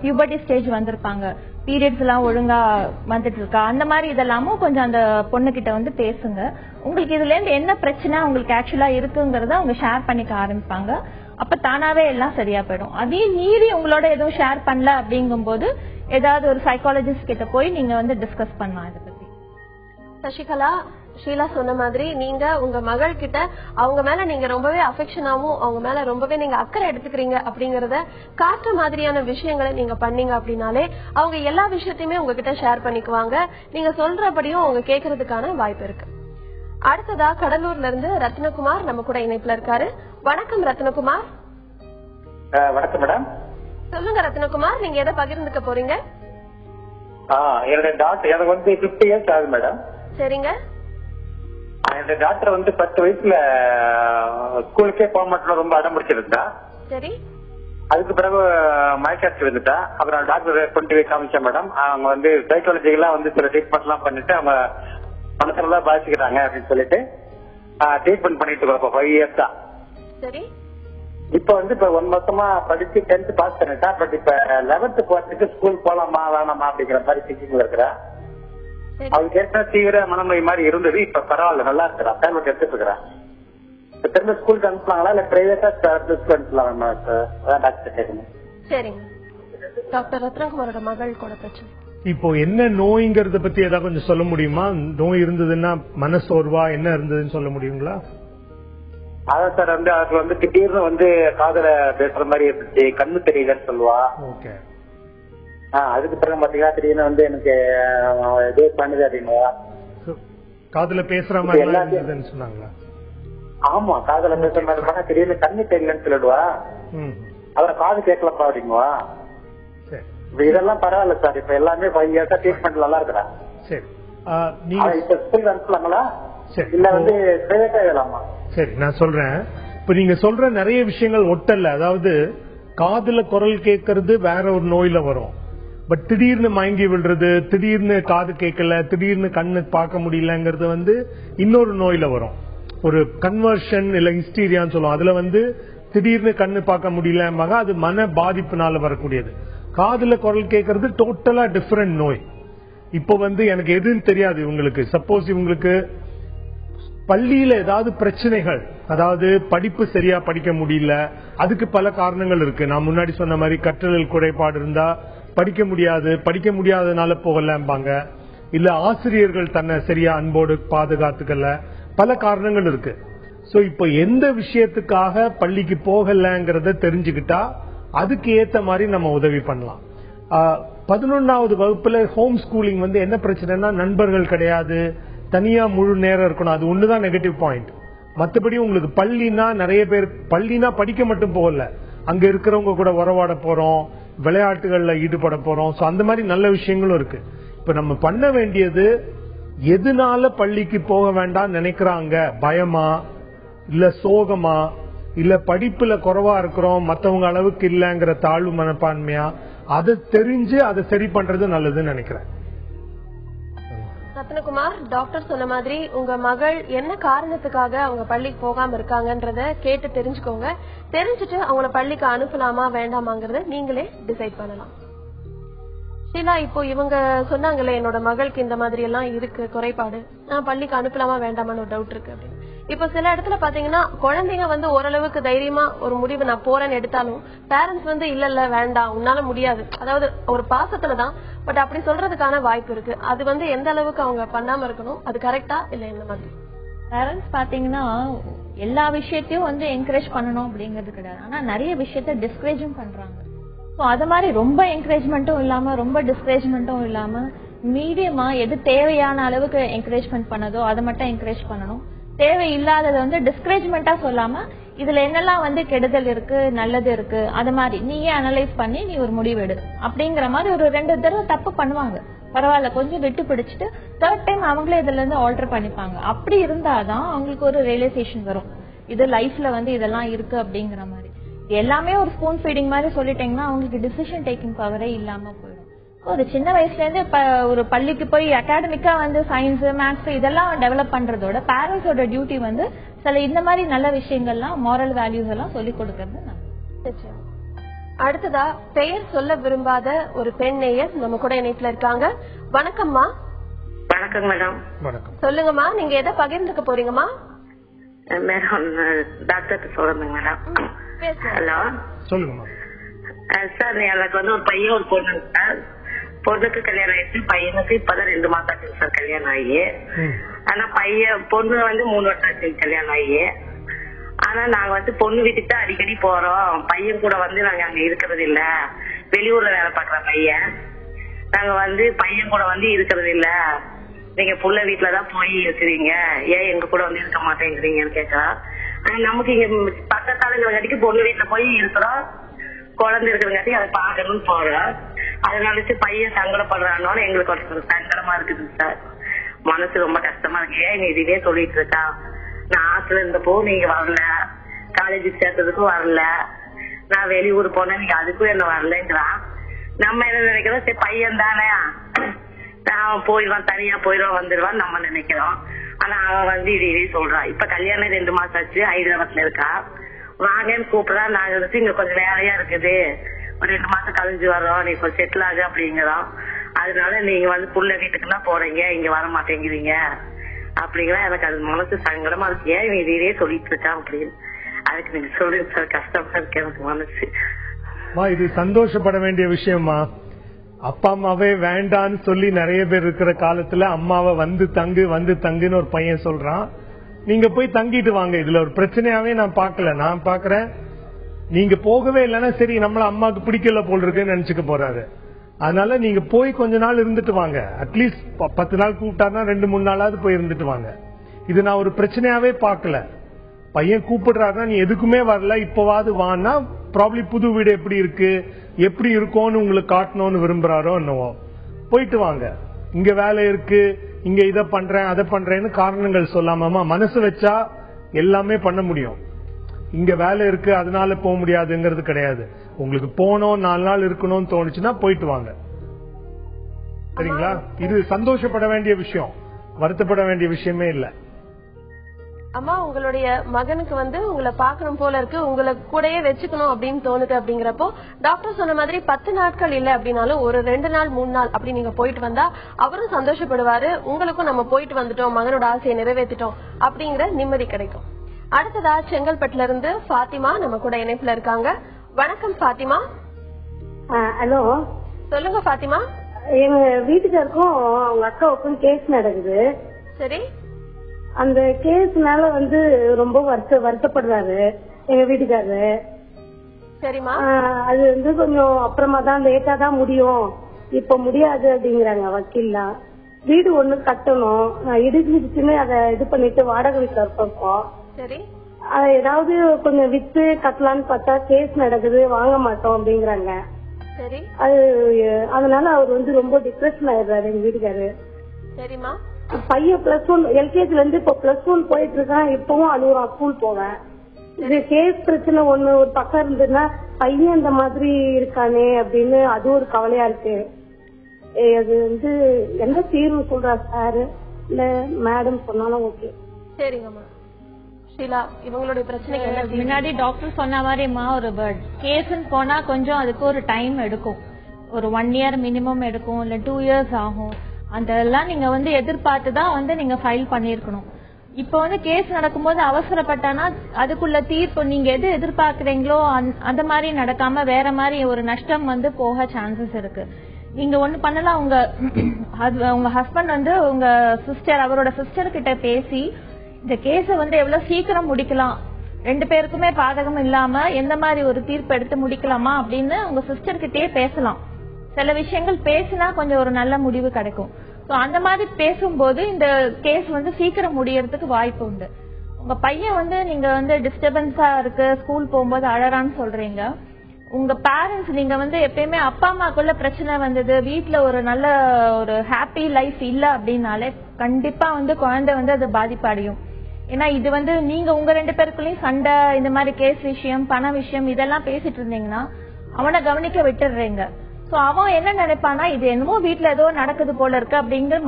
பியூபர்ட்டி ஸ்டேஜ் வந்திருப்பாங்க, பீரியட்ஸ் எல்லாம் ஒழுங்கா வந்துட்டு இருக்கா, அந்த மாதிரி இதெல்லாமும் கொஞ்சம் அந்த பொண்ணு கிட்ட பேசுங்க. உங்களுக்கு இதுல இருந்து என்ன பிரச்சனை உங்களுக்கு ஆக்சுவலா இருக்குங்கிறத அவங்க ஷேர் பண்ணிக்க ஆரம்பிப்பாங்க. அப்ப தானாவே எல்லாம் சரியா போயிடும். அதையும் மீறி உங்களோட எதுவும் ஷேர் பண்ணல அப்படிங்கும் போது ஏதாவது ஒரு சைக்காலஜிஸ்ட் கிட்ட போய் நீங்க டிஸ்கஸ் பண்ணலாம் இதை பத்தி. சசிகலா, ஷீலா சொன்ன மாதிரி நீங்க உங்க மகள் கிட்ட அவங்க மேல நீங்க ரொம்பவே அஃபெக்ஷனாவும் அவங்க மேல ரொம்பவே நீங்க அக்கறை எடுத்துக்கிறீங்க அப்படிங்கறத காட்டுற மாதிரியான விஷயங்களை நீங்க பண்ணீங்க அப்படின்னாலே அவங்க எல்லா விஷயத்தையுமே உங்ககிட்ட ஷேர் பண்ணிக்குவாங்க. நீங்க சொல்றபடியும் அவங்க கேட்கறதுக்கான வாய்ப்பு இருக்கு. அடுத்ததா கடலூர்ல இருந்து ரத்னகுமார் நம்ம கூட இணைப்புல இருக்காரு. வணக்கம் ரத்னகுமார். வணக்கம் மேடம். சொல்லுங்க ரத்னகுமார், நீங்க எதை பகிர்ந்துக்க போறீங்க? என்னோட டாக்டர் எனக்கு 50 years ஆகுது மேடம். சரிங்க. என்னோட டாக்டர் 10 வயசுல ஸ்கூலுக்கே போக மாட்டோம் ரொம்ப அடம் பிடிச்சிருந்தா. சரி. அதுக்கு பிறகு மயக்காட்சி வந்துட்டா. அப்புறம் டாக்டர் கொண்டு போய் காமிச்சேன் மேடம். அவங்க சைக்காலஜிக்கெல்லாம் சில ட்ரீட்மெண்ட் எல்லாம் பண்ணிட்டு அவங்க மனசெல்லாம் பாதிச்சுக்கிறாங்க அப்படின்னு சொல்லிட்டு ட்ரீட்மெண்ட் பண்ணிட்டு இருக்கோம் 5 years தான். சரி. இப்ப இப்ப 1 மாசமா படிச்சு 10th பாஸ் பண்ணிட்டா. பட் இப்ப 11th போறதுக்கு ஸ்கூல் போலாமா வேணாமா அப்படிங்கிற மாதிரி திங்கிங்ல இருக்கிறா. அவளுக்கு ஏற்கனவே தீவிர மனநோய் மாதிரி இருந்தது. இப்ப பரவாயில்ல, நல்லா இருக்கிறா, டேப்லெட் எடுத்துட்டு இருக்கிறா. திரும்ப ஸ்கூலுக்கு அனுப்புனாங்களா இல்ல பிரைவேட்டா அனுப்பலாமா டாக்டர் கேட்கணும். சரிங்க. டாக்டர் ரத்னகுமாரோட மகள் கூட பிரச்சனை. இப்போ என்ன நோய்ங்கிறத பத்தி ஏதாவது கொஞ்சம் சொல்ல முடியுமா? நோய் இருந்ததுன்னா மனசோர்வா என்ன இருந்ததுன்னு சொல்ல முடியுங்களா? அதான் சார் அது திடீர்னு காதல பேசுற மாதிரி இருந்துச்சு, கண்ணு தெரியலன்னு சொல்லுவா. ஓகே. அதுக்கு பிறகு பாத்தீங்கன்னா திடீர்னு எனக்கு இதே பண்ணுது அப்படின்னா காதல பேசுற மாதிரி இருந்ததுன்னு சொன்னாங்களா? ஆமா, காதல பேசுற மாதிரி இருப்பாங்க. திடீர்னு கண்ணு தெரியலன்னு சொல்லிடுவா. அவரை காது கேட்கலப்பா அப்படிங்குவா. இதெல்லாம் பரவாயில்ல சார். இப்ப எல்லாமே 5 years ட்ரீட்மெண்ட் நல்லா இருக்கிறா. சரி. இப்ப ஸ்கூல் அனுப்பலாங்களா இல்ல பிரைவேட்டா வேலாமா? சரி, நான் சொல்றேன். இப்ப நீங்க சொல்ற நிறைய விஷயங்கள் ஒட்டல்ல. அதாவது காதுல குரல் கேட்கறது வேற ஒரு நோயில வரும். பட் திடீர்னு மயங்கி விடுறது, திடீர்னு காது கேட்கல, திடீர்னு கண்ணு பார்க்க முடியலங்கிறது இன்னொரு நோயில வரும். ஒரு கன்வர்ஷன் இல்ல ஹிஸ்டீரியான்னு சொல்லுவோம். அதுல திடீர்னு கண்ணு பார்க்க முடியல, அது மன பாதிப்புனால வரக்கூடியது. காதுல குரல் கேட்கறது டோட்டலா டிஃபரெண்ட் நோய். இப்போ எனக்கு எதுன்னு தெரியாது இவங்களுக்கு. சப்போஸ் இவங்களுக்கு பள்ளியில ஏதாவது பிரச்சனைகள், அதாவது படிப்பு சரியா படிக்க முடியல, அதுக்கு பல காரணங்கள் இருக்கு. நான் முன்னாடி சொன்ன மாதிரி கற்றல் குறைபாடு இருந்தா படிக்க முடியாது, படிக்க முடியாதனால போகலம்பாங்க. இல்ல ஆசிரியர்கள் தன்னை சரியா அன்போடு பாதுகாத்துக்கல, பல காரணங்கள் இருக்கு. சோ இப்ப எந்த விஷயத்துக்காக பள்ளிக்கு போகலங்கிறத தெரிஞ்சுக்கிட்டா அதுக்கு ஏத்த மாதிரி நம்ம உதவி பண்ணலாம். 11வது வகுப்புல ஹோம் ஸ்கூலிங் என்ன பிரச்சனைனா, நண்பர்கள் கிடையாது, தனியா முழு நேரம் இருக்கணும். அது ஒண்ணுதான் நெகட்டிவ் பாயிண்ட். மற்றபடி உங்களுக்கு பள்ளினா நிறைய பேர் பள்ளினா படிக்க மட்டும் போகல, அங்க இருக்கிறவங்க கூட உறவாட போறோம், விளையாட்டுகள்ல ஈடுபட போறோம். சோ அந்த மாதிரி நல்ல விஷயங்களும் இருக்கு. இப்ப நம்ம பண்ண வேண்டியது, எதனால பள்ளிக்கு போக வேண்டாம் நினைக்கிறாங்க, பயமா இல்ல சோகமா இல்ல படிப்புல குறைவா இருக்கிறோம் மத்தவங்க அளவுக்கு இல்லங்கிற தாழ்வு மனப்பான்மையா, அதை தெரிஞ்சு அதை சரி பண்றது நல்லதுன்னு நினைக்கிறேன். ரத்னகுமார், டாக்டர் சொன்ன மாதிரி உங்க மகள் என்ன காரணத்துக்காக அவங்க பள்ளிக்கு போகாம இருக்காங்கன்றத கேட்டு தெரிஞ்சுக்கோங்க. தெரிஞ்சுட்டு அவங்கள பள்ளிக்கு அனுப்பலாமா வேண்டாமாங்கிறத நீங்களே டிசைட் பண்ணலாம். ஷீலா, இப்போ இவங்க சொன்னாங்களே என்னோட மகளுக்கு இந்த மாதிரி எல்லாம் இருக்கு குறைபாடு, நான் பள்ளிக்கு அனுப்பலாமா வேண்டாமான்னு ஒரு டவுட் இருக்கு அப்படின்னு. இப்ப சில இடத்துல பாத்தீங்கன்னா குழந்தைங்க ஓரளவுக்கு தைரியமா ஒரு முடிவு நான் போறேன்னு எடுத்தாலும் பேரண்ட்ஸ் இல்ல வேண்டாம் உன்னால முடியாது, அதாவது ஒரு பாசத்துலதான், பட் அப்படி சொல்றதுக்கான வாய்ப்பு இருக்கு. அது எந்த அளவுக்கு அவங்க பண்ணாம இருக்கணும், அது கரெக்டா இல்ல என்ன மாதிரி? பேரண்ட்ஸ் பாத்தீங்கன்னா எல்லா விஷயத்தையும் என்கரேஜ் பண்ணணும் அப்படிங்கிறது கிடையாது. ஆனா நிறைய விஷயத்த டிஸ்கரேஜும் பண்றாங்க. அது மாதிரி ரொம்ப என்கரேஜ்மெண்ட்டும் இல்லாம ரொம்ப டிஸ்கரேஜ்மெண்ட்டும் இல்லாம மீடியமா எது தேவையான அளவுக்கு என்கரேஜ்மெண்ட் பண்ணதோ அதை மட்டும் என்கரேஜ் பண்ணணும். தேவையில்லாதது டிஸ்கரேஜ்மெண்டா சொல்லாம இதுல என்னெல்லாம் கெடுதல் இருக்கு நல்லது இருக்கு அது மாதிரி நீயே அனலைஸ் பண்ணி நீ ஒரு முடிவு எடு அப்படிங்கிற மாதிரி ஒரு 2 தடவை தப்பு பண்ணுவாங்க, பரவாயில்ல கொஞ்சம் விட்டு பிடிச்சிட்டு 3rd டைம் அவங்களே இதுல இருந்து ஆல்டர் பண்ணிப்பாங்க. அப்படி இருந்தாதான் அவங்களுக்கு ஒரு ரியலைசேஷன் வரும், இது லைஃப்ல இதெல்லாம் இருக்கு அப்படிங்கிற மாதிரி. எல்லாமே ஒரு ஸ்பூன் ஃபீடிங் மாதிரி சொல்லிட்டீங்கன்னா அவங்களுக்கு டிசிஷன் டேக்கிங் பவரே இல்லாம போயிடும். ஒரு சின்ன வயசுல இருந்து ஒரு பள்ளிக்கு போய் அகாடமிக்கா சயின்ஸ் மேத்ஸ் இதெல்லாம் டெவலப் பண்றதோட பேரண்ட்ஸோட டியூட்டி சில இந்த மாதிரி நல்ல விஷயங்கள்லாம் மாரல் வேல்யூஸ் எல்லாம் சொல்லிக் கொடுக்கறது நல்லது. அடுத்ததா பெயர் சொல்ல விரும்பாத ஒரு பெண் நேயர் நம்ம கூட இணைப்புல இருக்காங்க. வணக்கம்மா. வணக்கம் மேடம். வணக்கம். சொல்லுங்கம்மா, நீங்க எதை பகிர்ந்துக்க போறீங்கம்மா? மேடம் டாக்டர் சொல்றேன் மேடம். ஹலோ சொல்லுங்கம்மா. சார் எனக்கு ஒரு பையன் ஒரு பொண்ணு சார். பொண்ணுக்கு கல்யாணம் ஆயிடுச்சு, பையனுக்கு இப்பதான் 2 மாசம் ஆச்சு சார் கல்யாணம் ஆகி. ஆனா பொண்ணு 3 வருஷம் ஆச்சு கல்யாணம் ஆகி. ஆனா நாங்க பொண்ணு வீட்டுக்கு தான் அடிக்கடி போறோம், பையன் கூட நாங்க அங்க இருக்கிறது இல்ல, வெளியூர்ல வேலை பாக்குற பையன். நாங்க பையன் கூட இருக்கிறது இல்ல, நீங்க புள்ள வீட்டுலதான் போய் இருக்கிறீங்க, ஏன் எங்க கூட இருக்க மாட்டேங்கிறீங்கன்னு கேட்கலாம். நமக்கு இங்க பக்கத்தாளுங்கிறங்காட்டிக்கு பொண்ணு வீட்டுல போய் இருக்கிறோம், குழந்தை இருக்கிறங்காட்டி அதை பாக்கணும்னு போறோம். அதனால பையன் சங்கடப்படுறான்னு எங்களுக்கு ஒரு சங்கடமா இருக்குது சார். மனசு ரொம்ப கஷ்டமா இருக்கு. ஏன் இதுவே சொல்லிட்டு இருக்கா, நான் ஆசைல இருந்தப்போ நீங்க வரல, காலேஜுக்கு சேர்த்ததுக்கும் வரல, நான் வெளியூர் போனேன் நீங்க அதுக்கும் என்ன வரலங்கிறான். நம்ம என்ன நினைக்கிறோம், சரி பையன் தானே நான் போயிடுவான், தனியா போயிடுவான் வந்துடுவான் நம்ம நினைக்கிறோம். ஆனா அவன் இதே சொல்றான். இப்ப கல்யாணம் 2 மாசம் ஆச்சு, ஹைதராபாத்ல இருக்கா. வாங்கன்னு கூப்பிடா, நாங்க இங்க கொஞ்சம் வேலையா இருக்குது, ஒரு 2 மாசம் கழிஞ்சு வரோம், நீ கொஞ்சம் செட்டில் ஆகு அப்படிங்கிறோம். அதனால நீங்க புள்ள வீட்டுக்குன்னா போறீங்க, இங்க வர மாட்டேங்கிறீங்க அப்படிங்கிற. எனக்கு அது மனசு சங்கடமா இருக்கு, ஏன் இதே சொல்லிட்டு இருக்கான் அப்படின்னு. அதுக்கு நீங்க சொல்லுங்க சார், கஷ்டமா இருக்கு எனக்கு மனசு. இது சந்தோஷப்பட வேண்டிய விஷயமா? அப்பா அம்மாவே வேண்டான்னு சொல்லி நிறைய பேர் இருக்கிற காலத்துல அம்மாவை தங்குன்னு ஒரு பையன் சொல்றான். நீங்க போய் தங்கிட்டு வாங்க, இதுல ஒரு பிரச்சனையாவே நான் பாக்கல. நான் பாக்குறேன் நீங்க போகவே இல்லைன்னா சரி நம்மள அம்மாவுக்கு பிடிக்கல போல் இருக்குன்னு நினைச்சுக்க போறாரு. அதனால நீங்க போய் கொஞ்ச நாள் இருந்துட்டு வாங்க, அட்லீஸ்ட் 10 நாள் கூப்பிட்டாருன்னா 2-3 நாளாவது போய் இருந்துட்டு வாங்க. இது நான் ஒரு பிரச்சனையாவே பாக்கல. பையன் கூப்பிடுறாருன்னா நீ எதுக்குமே வரல, இப்பவாது வான்னா ப்ராப்ளி புது வீடு எப்படி இருக்கு எப்படி இருக்கும்னு உங்களுக்கு காட்டணும்னு விரும்புறாரோ என்னவோ, போயிட்டு வாங்க. இங்க வேலை இருக்கு, இங்க இதை பண்றேன் அதை பண்றேன்னு காரணங்கள் சொல்லாம மனசு வச்சா எல்லாமே பண்ண முடியும். இங்க வேலை இருக்கு அதனால போக முடியாதுங்கிறது கிடையாது. உங்களுக்கு போனோம் 4 நாள் இருக்கணும்னு தோணுச்சுன்னா போயிட்டு வாங்க, சரிங்களா? இது சந்தோஷப்பட வேண்டிய விஷயம், வருத்தப்பட வேண்டிய விஷயமே இல்ல. அம்மா, உங்களுடைய மகனுக்கு வந்து உங்களை பாக்கணும் போல இருக்கு, உங்களை கூடயே வச்சுக்கணும் அப்படின்னு தோணுது. அப்படிங்கிறப்போ டாக்டர் சொன்ன மாதிரி 10 நாட்கள் இல்ல அப்படின்னாலும் ஒரு 2 நாள் 3 நாள் அப்படி நீங்க போயிட்டு வந்தா அவரும் சந்தோஷப்படுவாரு. உங்களுக்கும் நம்ம போயிட்டு வந்துட்டோம், மகனோட ஆசையை நிறைவேற்றிட்டோம் அப்படிங்கிற நிம்மதி கிடைக்கும். அடுத்ததா செங்கல்பட்டுல இருந்து பாத்திமா நம்ம கூட இணைப்புல இருக்காங்க. வணக்கம் பாத்திமா. ஹலோ, சொல்லுங்க பாத்திமா. எங்க வீட்டுக்காருக்கும் அவங்க அக்காவுக்கும் கேஸ் நடக்குது. சரி. அந்த கேஸ்னால வந்து ரொம்ப வருத்தப்படுறாரு எங்க வீட்டுக்காரரு. சரிமா. அது வந்து கொஞ்சம் அப்புறமா தான் லேட்டா தான் முடியும், இப்ப முடியாது அப்படிங்கிறாங்க வக்கீல்லாம். வீடு ஒண்ணு கட்டணும், இடிச்சுன்னு அதை இது பண்ணிட்டு வாடகை வீட்டுல இருக்கோம். சரி. ஏதாவது கொஞ்சம் வித்து கட்டலான்னு பார்த்தா கேஸ் நடக்குது, வாங்க மாட்டோம் அப்படிங்கிறாங்க. சரி. அதனால அவர் வந்து ரொம்ப டிப்ரெஷன் ஆயிடுறாரு எங்க வீட்டுக்காரு. சரிமா. பையன் +1 எல்கேஜில இருந்து இப்ப +1 போயிட்டு இருக்கான். இப்பவும் அழுகுறான் ஸ்கூல் போவேன். இது கேஸ் பிரச்சனை ஒண்ணு ஒரு பக்கம் இருந்ததுன்னா பையன் இந்த மாதிரி இருக்கானே அப்படின்னு அது ஒரு கவலையா இருக்கு. அது வந்து என்ன தீர்வு சொல்றா சாரு இல்ல மேடம் சொன்னாலும் ஓகே. சரிங்கம்மா. ஷீலா, இவங்களுடைய பிரச்சனைக்கு என்ன? முன்னாடி டாக்டர் சொன்ன மாதிரிமா ஒரு கேஸ்ன்னு போனா கொஞ்சம் அதுக்கு ஒரு டைம் எடுக்கும். ஒரு 1 இயர் மினிமம் எடுக்கும், இல்ல 2 இயர்ஸ் ஆகும். அதெல்லாம் நீங்க வந்து எதிர்பார்த்துதான் வந்து நீங்க ஃபைல் பண்ணிருக்கணும். இப்ப வந்து கேஸ் நடக்கும்போது அவசரப்பட்டானா அதுக்குள்ள தீர்ப்பு நீங்க எது எதிர்பார்க்கறீங்களோ அந்த மாதிரி நடக்காம வேற மாதிரி ஒரு நஷ்டம் வந்து போக சான்சஸ் இருக்கு. நீங்க ஒண்ணு பண்ணலாம், உங்க ஹஸ்பண்ட் வந்து உங்க சிஸ்டர் அவரோட சிஸ்டர் கிட்ட பேசி இந்த கேஸ வந்து எவ்வளவு சீக்கிரம் முடிக்கலாம், 2 பேருக்குமே பாதகம் இல்லாம எந்த மாதிரி ஒரு தீர்ப்பு எடுத்து முடிக்கலாமா அப்படின்னு உங்க சிஸ்டர் கிட்டே பேசலாம். சில விஷயங்கள் பேசினா கொஞ்சம் ஒரு நல்ல முடிவு கிடைக்கும். அந்த மாதிரி பேசும்போது இந்த கேஸ் வந்து சீக்கிரம் முடியறதுக்கு வாய்ப்பு உண்டு. உங்க பையன் வந்து நீங்க வந்து டிஸ்டர்பன்ஸா இருக்கு, ஸ்கூல் போகும்போது அழறான்னு சொல்றீங்க. உங்க பேரண்ட்ஸ் நீங்க வந்து எப்பயுமே அப்பா அம்மாக்குள்ள பிரச்சனை வந்தது, வீட்டுல ஒரு நல்ல ஒரு ஹாப்பி லைஃப் இல்ல அப்படின்னாலே கண்டிப்பா வந்து குழந்தை வந்து அது பாதிப்பு அடையும். ஏன்னா இது வந்து நீங்க உங்க 2 பேருக்குள்ளயும் சண்டை, இந்த மாதிரி கேஸ் விஷயம், பண விஷயம் இதெல்லாம் பேசிட்டு இருந்தீங்கன்னா அவனை கவனிக்க விட்டுடுறீங்க. சோ அவன் என்ன நினைப்பானா, இது என்னமோ வீட்டுல ஏதோ நடக்குது போல இருக்கு அப்படிங்கிற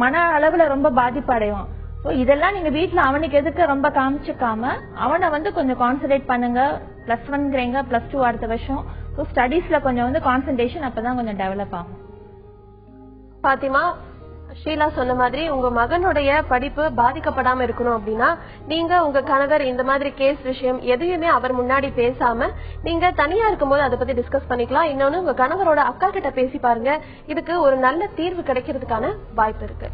மன அளவுல ரொம்ப பாதிப்பு அடைவான். சோ இதெல்லாம் நீங்க வீட்டுல அவனுக்கு எதுக்கு ரொம்ப காமிச்சுக்காம அவனை வந்து கொஞ்சம் கான்சன்ட்ரேட் பண்ணுங்க. +1ங்கிறீங்க, +2 அடுத்த வருஷம். சோ ஸ்டடீஸ்ல கொஞ்சம் வந்து கான்சன்ட்ரேஷன் அப்பதான் கொஞ்சம் டெவலப் ஆகும். பாத்திமா, ஷீலா சொன்ன மாதிரி உங்க மகனுடைய படிப்பு பாதிக்கப்படாம இருக்கணும் அப்படின்னா நீங்க உங்க கணவர் இந்த மாதிரி கேஸ் விஷயம் எதையுமே அவர் முன்னாடி பேசாம நீங்க தனியா இருக்கும்போது அதை பத்தி டிஸ்கஸ் பண்ணிக்கலாம். இன்னொன்னு உங்க கணவரோட அக்கா கிட்ட பேசி பாருங்க, இதுக்கு ஒரு நல்ல தீர்வு கிடைக்கிறதுக்கான வாய்ப்பு இருக்கு.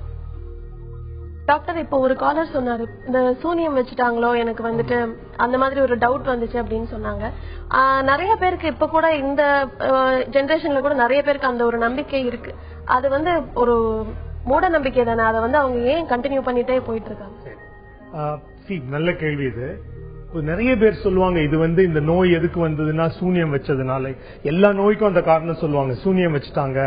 டாக்டர், இப்போ ஒரு காலர் சொன்னாரு இந்த சூனியம் வச்சுட்டாங்களோ எனக்கு வந்துட்டு அந்த மாதிரி ஒரு டவுட் வந்துச்சு அப்படின்னு சொன்னாங்க. நிறைய பேருக்கு இப்ப கூட இந்த ஜெனரேஷன்ல கூட நிறைய பேருக்கு அந்த ஒரு நம்பிக்கை இருக்கு. அது வந்து ஒரு மூட நம்பிக்கை தானே, அதை வந்து அவங்க ஏன் கண்டினியூ பண்ணிட்டே போயிட்டு இருக்காங்க? நல்ல கேள்வி இது. நிறைய பேர் சொல்லுவாங்க இது வந்து இந்த நோய் எதுக்கு வந்ததுன்னா சூனியம் வச்சதுனால. எல்லா நோய்க்கும் அந்த காரணம் சொல்லுவாங்க, சூனியம் வச்சுட்டாங்க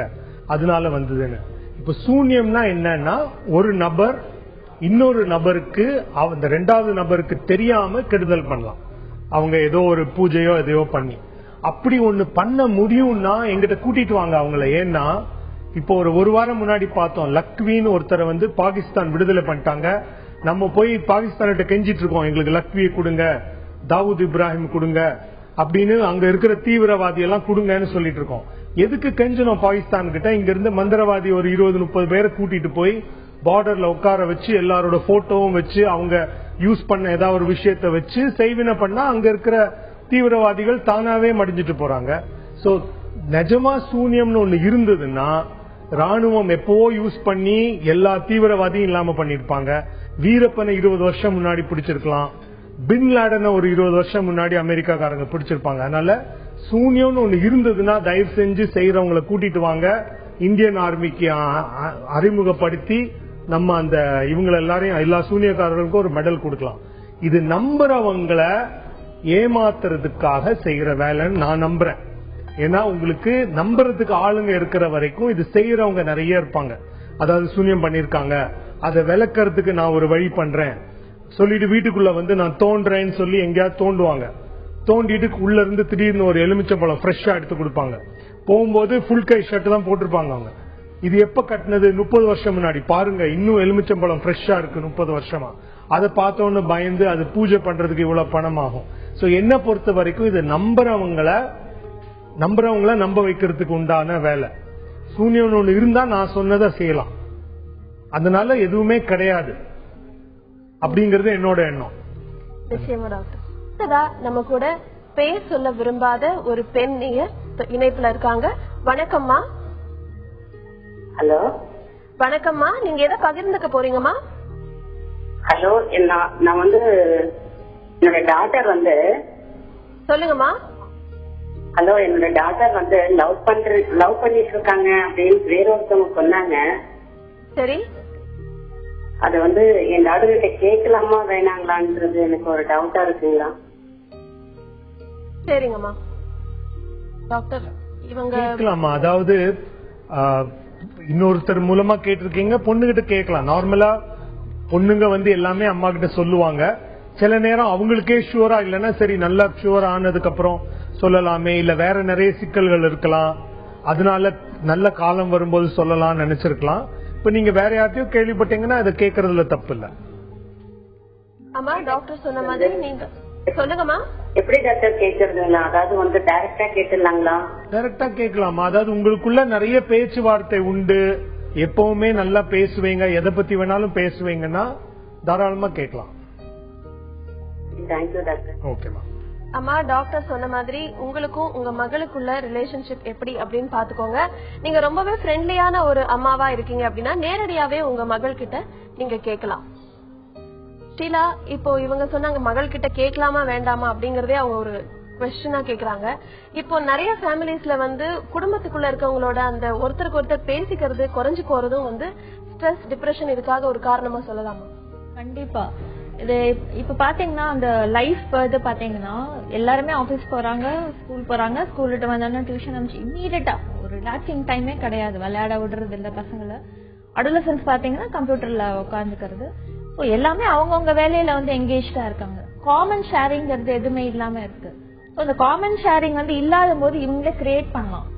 அதனால வந்ததுன்னு. இப்ப சூனியம்னா என்னன்னா ஒரு நபர் இன்னொரு நபருக்கு அந்த 2வது நபருக்கு தெரியாம கெடுதல் பண்ணலாம். அவங்க ஏதோ ஒரு பூஜையோ எதையோ பண்ணி அப்படி ஒண்ணு பண்ண முடியும்னா எங்கிட்ட கூட்டிட்டு வாங்க அவங்கள. ஏன்னா இப்போ ஒரு வாரம் முன்னாடி பார்த்தோம், லக்வின்னு ஒருத்தரை வந்து பாகிஸ்தான் விடுதலை பண்ணிட்டாங்க. நம்ம போய் பாகிஸ்தான்கிட்ட கெஞ்சிட்டு இருக்கோம், எங்களுக்கு லக்வியை கொடுங்க, தாவூத் இப்ராஹிம் கொடுங்க அப்படின்னு, அங்க இருக்கிற தீவிரவாதி எல்லாம் கொடுங்கன்னு சொல்லிட்டு இருக்கோம். எதுக்கு கெஞ்சணும் பாகிஸ்தான் கிட்ட? இங்க இருந்து மந்திரவாதி ஒரு 20-30 பேரை கூட்டிட்டு போய் பார்டர்ல உட்கார வச்சு எல்லாரோட போட்டோவும் வச்சு அவங்க யூஸ் பண்ண ஏதாவது ஒரு விஷயத்த வச்சு செய்வினை பண்ணா அங்க இருக்கிற தீவிரவாதிகள் தானாவே மடிஞ்சிட்டு போறாங்க. சோ நிஜமா சூனியம்னு ஒண்ணு இருந்ததுன்னா ராணுவம் எப்பவோ யூஸ் பண்ணி எல்லா தீவிரவாதியும் இல்லாம பண்ணிருப்பாங்க. வீரப்பனை 20 வருஷம் முன்னாடி பிடிச்சிருக்கலாம், பின் லாடனை ஒரு 20 வருஷம் முன்னாடி அமெரிக்காக்காரங்க பிடிச்சிருப்பாங்க. அதனால சூனியம்னு ஒண்ணு இருந்ததுன்னா தயவு செஞ்சு செய்யறவங்களை கூட்டிட்டு வாங்க, இந்தியன் ஆர்மிக்கு அறிமுகப்படுத்தி நம்ம அந்த இவங்க எல்லாரையும் எல்லா சூனியக்காரர்களுக்கும் ஒரு மெடல் கொடுக்கலாம். இது நம்புறவங்களை ஏமாத்துறதுக்காக செய்யற வேலைன்னு நான் நம்புறேன். ஏன்னா உங்களுக்கு நம்புறதுக்கு ஆளுங்க இருக்கிற வரைக்கும் இது செய்யறவங்க நிறைய இருப்பாங்க. அதாவது சூனியம் பண்ணிருக்காங்க, அதை விளக்கறதுக்கு நான் ஒரு வழி பண்றேன் சொல்லிட்டு வீட்டுக்குள்ள வந்து நான் தோன்றேன்னு சொல்லி எங்கேயாவது தோண்டுவாங்க. தோண்டிட்டு உள்ள இருந்து திடீர்னு ஒரு எலுமிச்சம்பழம் ஃப்ரெஷ்ஷா எடுத்து கொடுப்பாங்க. போகும்போது ஃபுல் கை ஷர்ட் தான் போட்டிருப்பாங்க அவங்க. இது எப்ப கட்டினது? 30 வருஷம் முன்னாடி. பாருங்க இன்னும் எலுமிச்சம்பழம் ஃப்ரெஷ்ஷா இருக்கு 30 வருஷமா. அதை பார்த்தோன்னு பயந்து அது பூஜை பண்றதுக்கு இவ்வளவு பணம் ஆகும். சோ என்ன பொறுத்த வரைக்கும் இது நம்புறவங்கள நம்ப வைக்கிறதுக்கு உண்டான வேலை. சூன்யம் ஒண்ணு இருந்தா நான் சொன்னதை செய்யலாம், அதனால எதுவுமே கிடையாது அப்படிங்கறது என்னோட எண்ணம். நிச்சயமா டாக்டர். நம்ம கூட பேர் சொல்ல விரும்பாத ஒரு பெண் இணைப்புல இருக்காங்க. வணக்கம்மா. ஹலோ. வணக்கம்மா, நீங்க எதை பகிர்ந்துக்க போறீங்கம்மா? ஹலோ, நான் வந்து என்னோட டாட்டர் வந்து சொல்லுங்கம்மா. ஹலோ, என்னோட டாட்டர் வந்து லவ் பண்ணிட்டு இருக்காங்க அப்படின்னு வேற ஒருத்தவங்க சொன்னாங்க. சரி. அது வந்து என் டாக்டர் கிட்ட கேட்கலாமா வேணாங்களான்றது எனக்கு ஒரு டவுட்டா இருக்குங்களா? சரிங்கம்மா. டாக்டர் இவங்க கேட்கலாமா? அதாவது இன்னொருத்தர் மூலமா கேட்டிருக்கீங்க, பொண்ணுகிட்ட கேட்கலாம். நார்மலா பொண்ணுங்க வந்து எல்லாமே அம்மா கிட்ட சொல்லுவாங்க. சில நேரம் அவங்களுக்கே ஷுவரா இல்லைன்னா சரி நல்லா ஷுவர் ஆனதுக்கு அப்புறம் சொல்லலாமே, இல்ல வேற நிறைய சிக்கல்கள் இருக்கலாம், அதனால நல்ல காலம் வரும்போது சொல்லலாம் நினைச்சிருக்கலாம். இப்ப நீங்க வேற யார்ட்டையும் கேள்விப்பட்டீங்கன்னா அதை கேட்கறதுல தப்பு இல்ல. ஆமா, டாக்டர் சொன்ன மாதிரி நீங்க சொல்லுங்கம்மா. எப்படி டாக்டர் கேட்கறதுங்களா? அதாவது வந்து டைரக்டா கேட்டுலாங்களா? டைரக்டா கேட்கலாமா? அதாவது உங்களுக்குள்ள நிறைய பேச்சுவார்த்தை உண்டு, எப்பவுமே நல்லா பேசுவீங்க, எதை பத்தி வேணாலும் பேசுவீங்கன்னா தாராளமா கேட்கலாம். Thank you doctor. ஓகேமா. அம்மா, டாக்டர் சொன்ன மாதிரி உங்களுக்கும் உங்க மகளுக்குள்ள ரிலேஷன்ஷிப் எப்படி அப்படின்னு பாத்துக்கோங்க. நீங்க ரொம்பவே ஃப்ரெண்ட்லியான ஒரு அம்மாவா இருக்கீங்க அப்படின்னா நேரடியாவே உங்க மகள் கிட்ட நீங்க கேட்கலாம். ஸ்ரீலா, இப்போ இவங்க சொன்னாங்க மகள் கிட்ட கேட்கலாமா வேண்டாமா அப்படிங்கறதே அவங்க ஒரு குவெஸ்டனா கேக்குறாங்க. இப்போ நிறைய ஃபேமிலிஸ்ல வந்து குடும்பத்துக்குள்ள இருக்கவங்களோட அந்த ஒருத்தருக்கு ஒருத்தர் பேசிக்கிறது குறைஞ்சு போறதும் வந்து ஸ்ட்ரெஸ், டிப்ரெஷன் இதுக்காக ஒரு காரணமா சொல்லலாமா? கண்டிப்பா. இது இப்ப பாத்தீங்கன்னா அந்த லைஃப் வந்து பாத்தீங்கன்னா எல்லாருமே ஆபீஸ் போறாங்க, ஸ்கூல் போறாங்க, ஸ்கூல் விட்டு வந்தாங்கன்னா டியூஷன் அனுப்பிச்சு இம்மீடியட்டா ஒரு ரிலாக்ஸிங் டைமே கிடையாது, விளையாட விடுறது இல்ல பசங்களை. அடோலசன்ஸ் பாத்தீங்கன்னா கம்ப்யூட்டர்ல உட்காந்துக்கிறது, எல்லாமே அவங்கவுங்க வேலையில வந்து எங்கேஜ்டா இருக்காங்க. காமன் ஷேரிங்கிறது எதுவுமே இல்லாம இருக்கு. இந்த காமன் ஷேரிங் வந்து இல்லாத போது இவங்களே கிரியேட் பண்ணலாம்.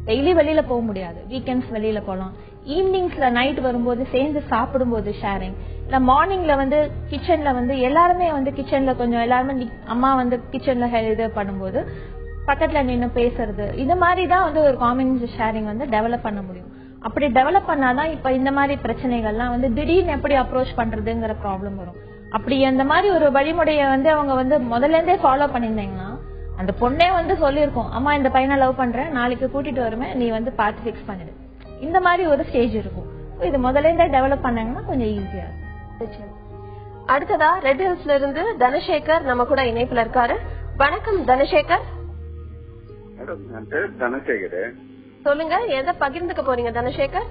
டெய்லி வெளியில போக முடியாது, வீக்கெண்ட்ஸ் வெளியில போகலாம். ஈவினிங்ஸ்ல நைட் வரும்போது சேர்ந்து சாப்பிடும் போது ஷேரிங், இல்ல மார்னிங்ல வந்து கிச்சன்ல வந்து எல்லாருமே வந்து கிச்சன்ல கொஞ்சம் எல்லாருமே அம்மா வந்து கிச்சன்ல இது பண்ணும்போது பக்கத்துல நின்று பேசுறது, இது மாதிரிதான் வந்து ஒரு காமன் ஷேரிங் வந்து டெவலப் பண்ண முடியும். அப்படி டெவலப் பண்ணாதான் இப்ப இந்த மாதிரி பிரச்சனைகள்லாம் வந்து திடீர்னு எப்படி அப்ரோச் பண்றதுங்கிற ப்ராப்ளம் வரும். அப்படி அந்த மாதிரி ஒரு வழிமுறைய வந்து அவங்க வந்து முதல்ல இருந்தே ஃபாலோ பண்ணிருந்தீங்கன்னா அந்த பொண்ணே வந்து சொல்லிருக்கோம், அம்மா இந்த பையனை லவ் பண்றேன், நாளைக்கு கூட்டிட்டு வருவேன், நீ வந்து பார்த்து பிக்ஸ் பண்ணிடு. இந்த மாதிரி ஒரு ஸ்டேஜ் இருக்கும். இது முதல்ல இருந்தே டெவலப் பண்ணாங்கன்னா கொஞ்சம் ஈஸியா இருக்கும். அடுத்ததா ரெட் ஹில்ஸ்ல இருந்து தனசேகர் நம்ம கூட இணைப்புல இருக்காரு. வணக்கம் தனசேகர். தனசேகர் சொல்லுங்க, எதை பகிர்ந்துக்க போறீங்க தனசேகர்?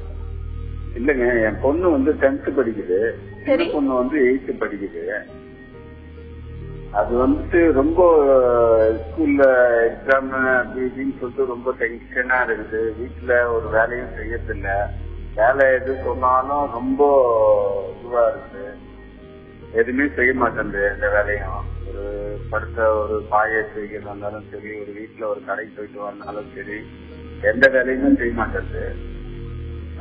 இல்லங்க, என் பொண்ணு வந்து 10th படிக்குது, பொண்ணு வந்து 8th படிக்குது. அது வந்துட்டு ரொம்ப ஸ்கூல்ல எக்ஸாம் அப்படின்னு சொல்லிட்டு ரொம்ப டென்ஷனா இருக்குது. வீட்டுல ஒரு வேலையும் செய்யறது இல்ல, வேலை எது சொன்னாலும் ரொம்ப இதுவா இருக்கு, எதுவுமே செய்ய மாட்டேங்குது. எந்த வேலையும் ஒரு படுத்த ஒரு பாயை செய்ய வந்தாலும் சரி, ஒரு வீட்டுல ஒரு கடைக்கு போயிட்டு வந்தாலும் சரி, எந்த வேலையுமே செய்ய மாட்டேங்குது.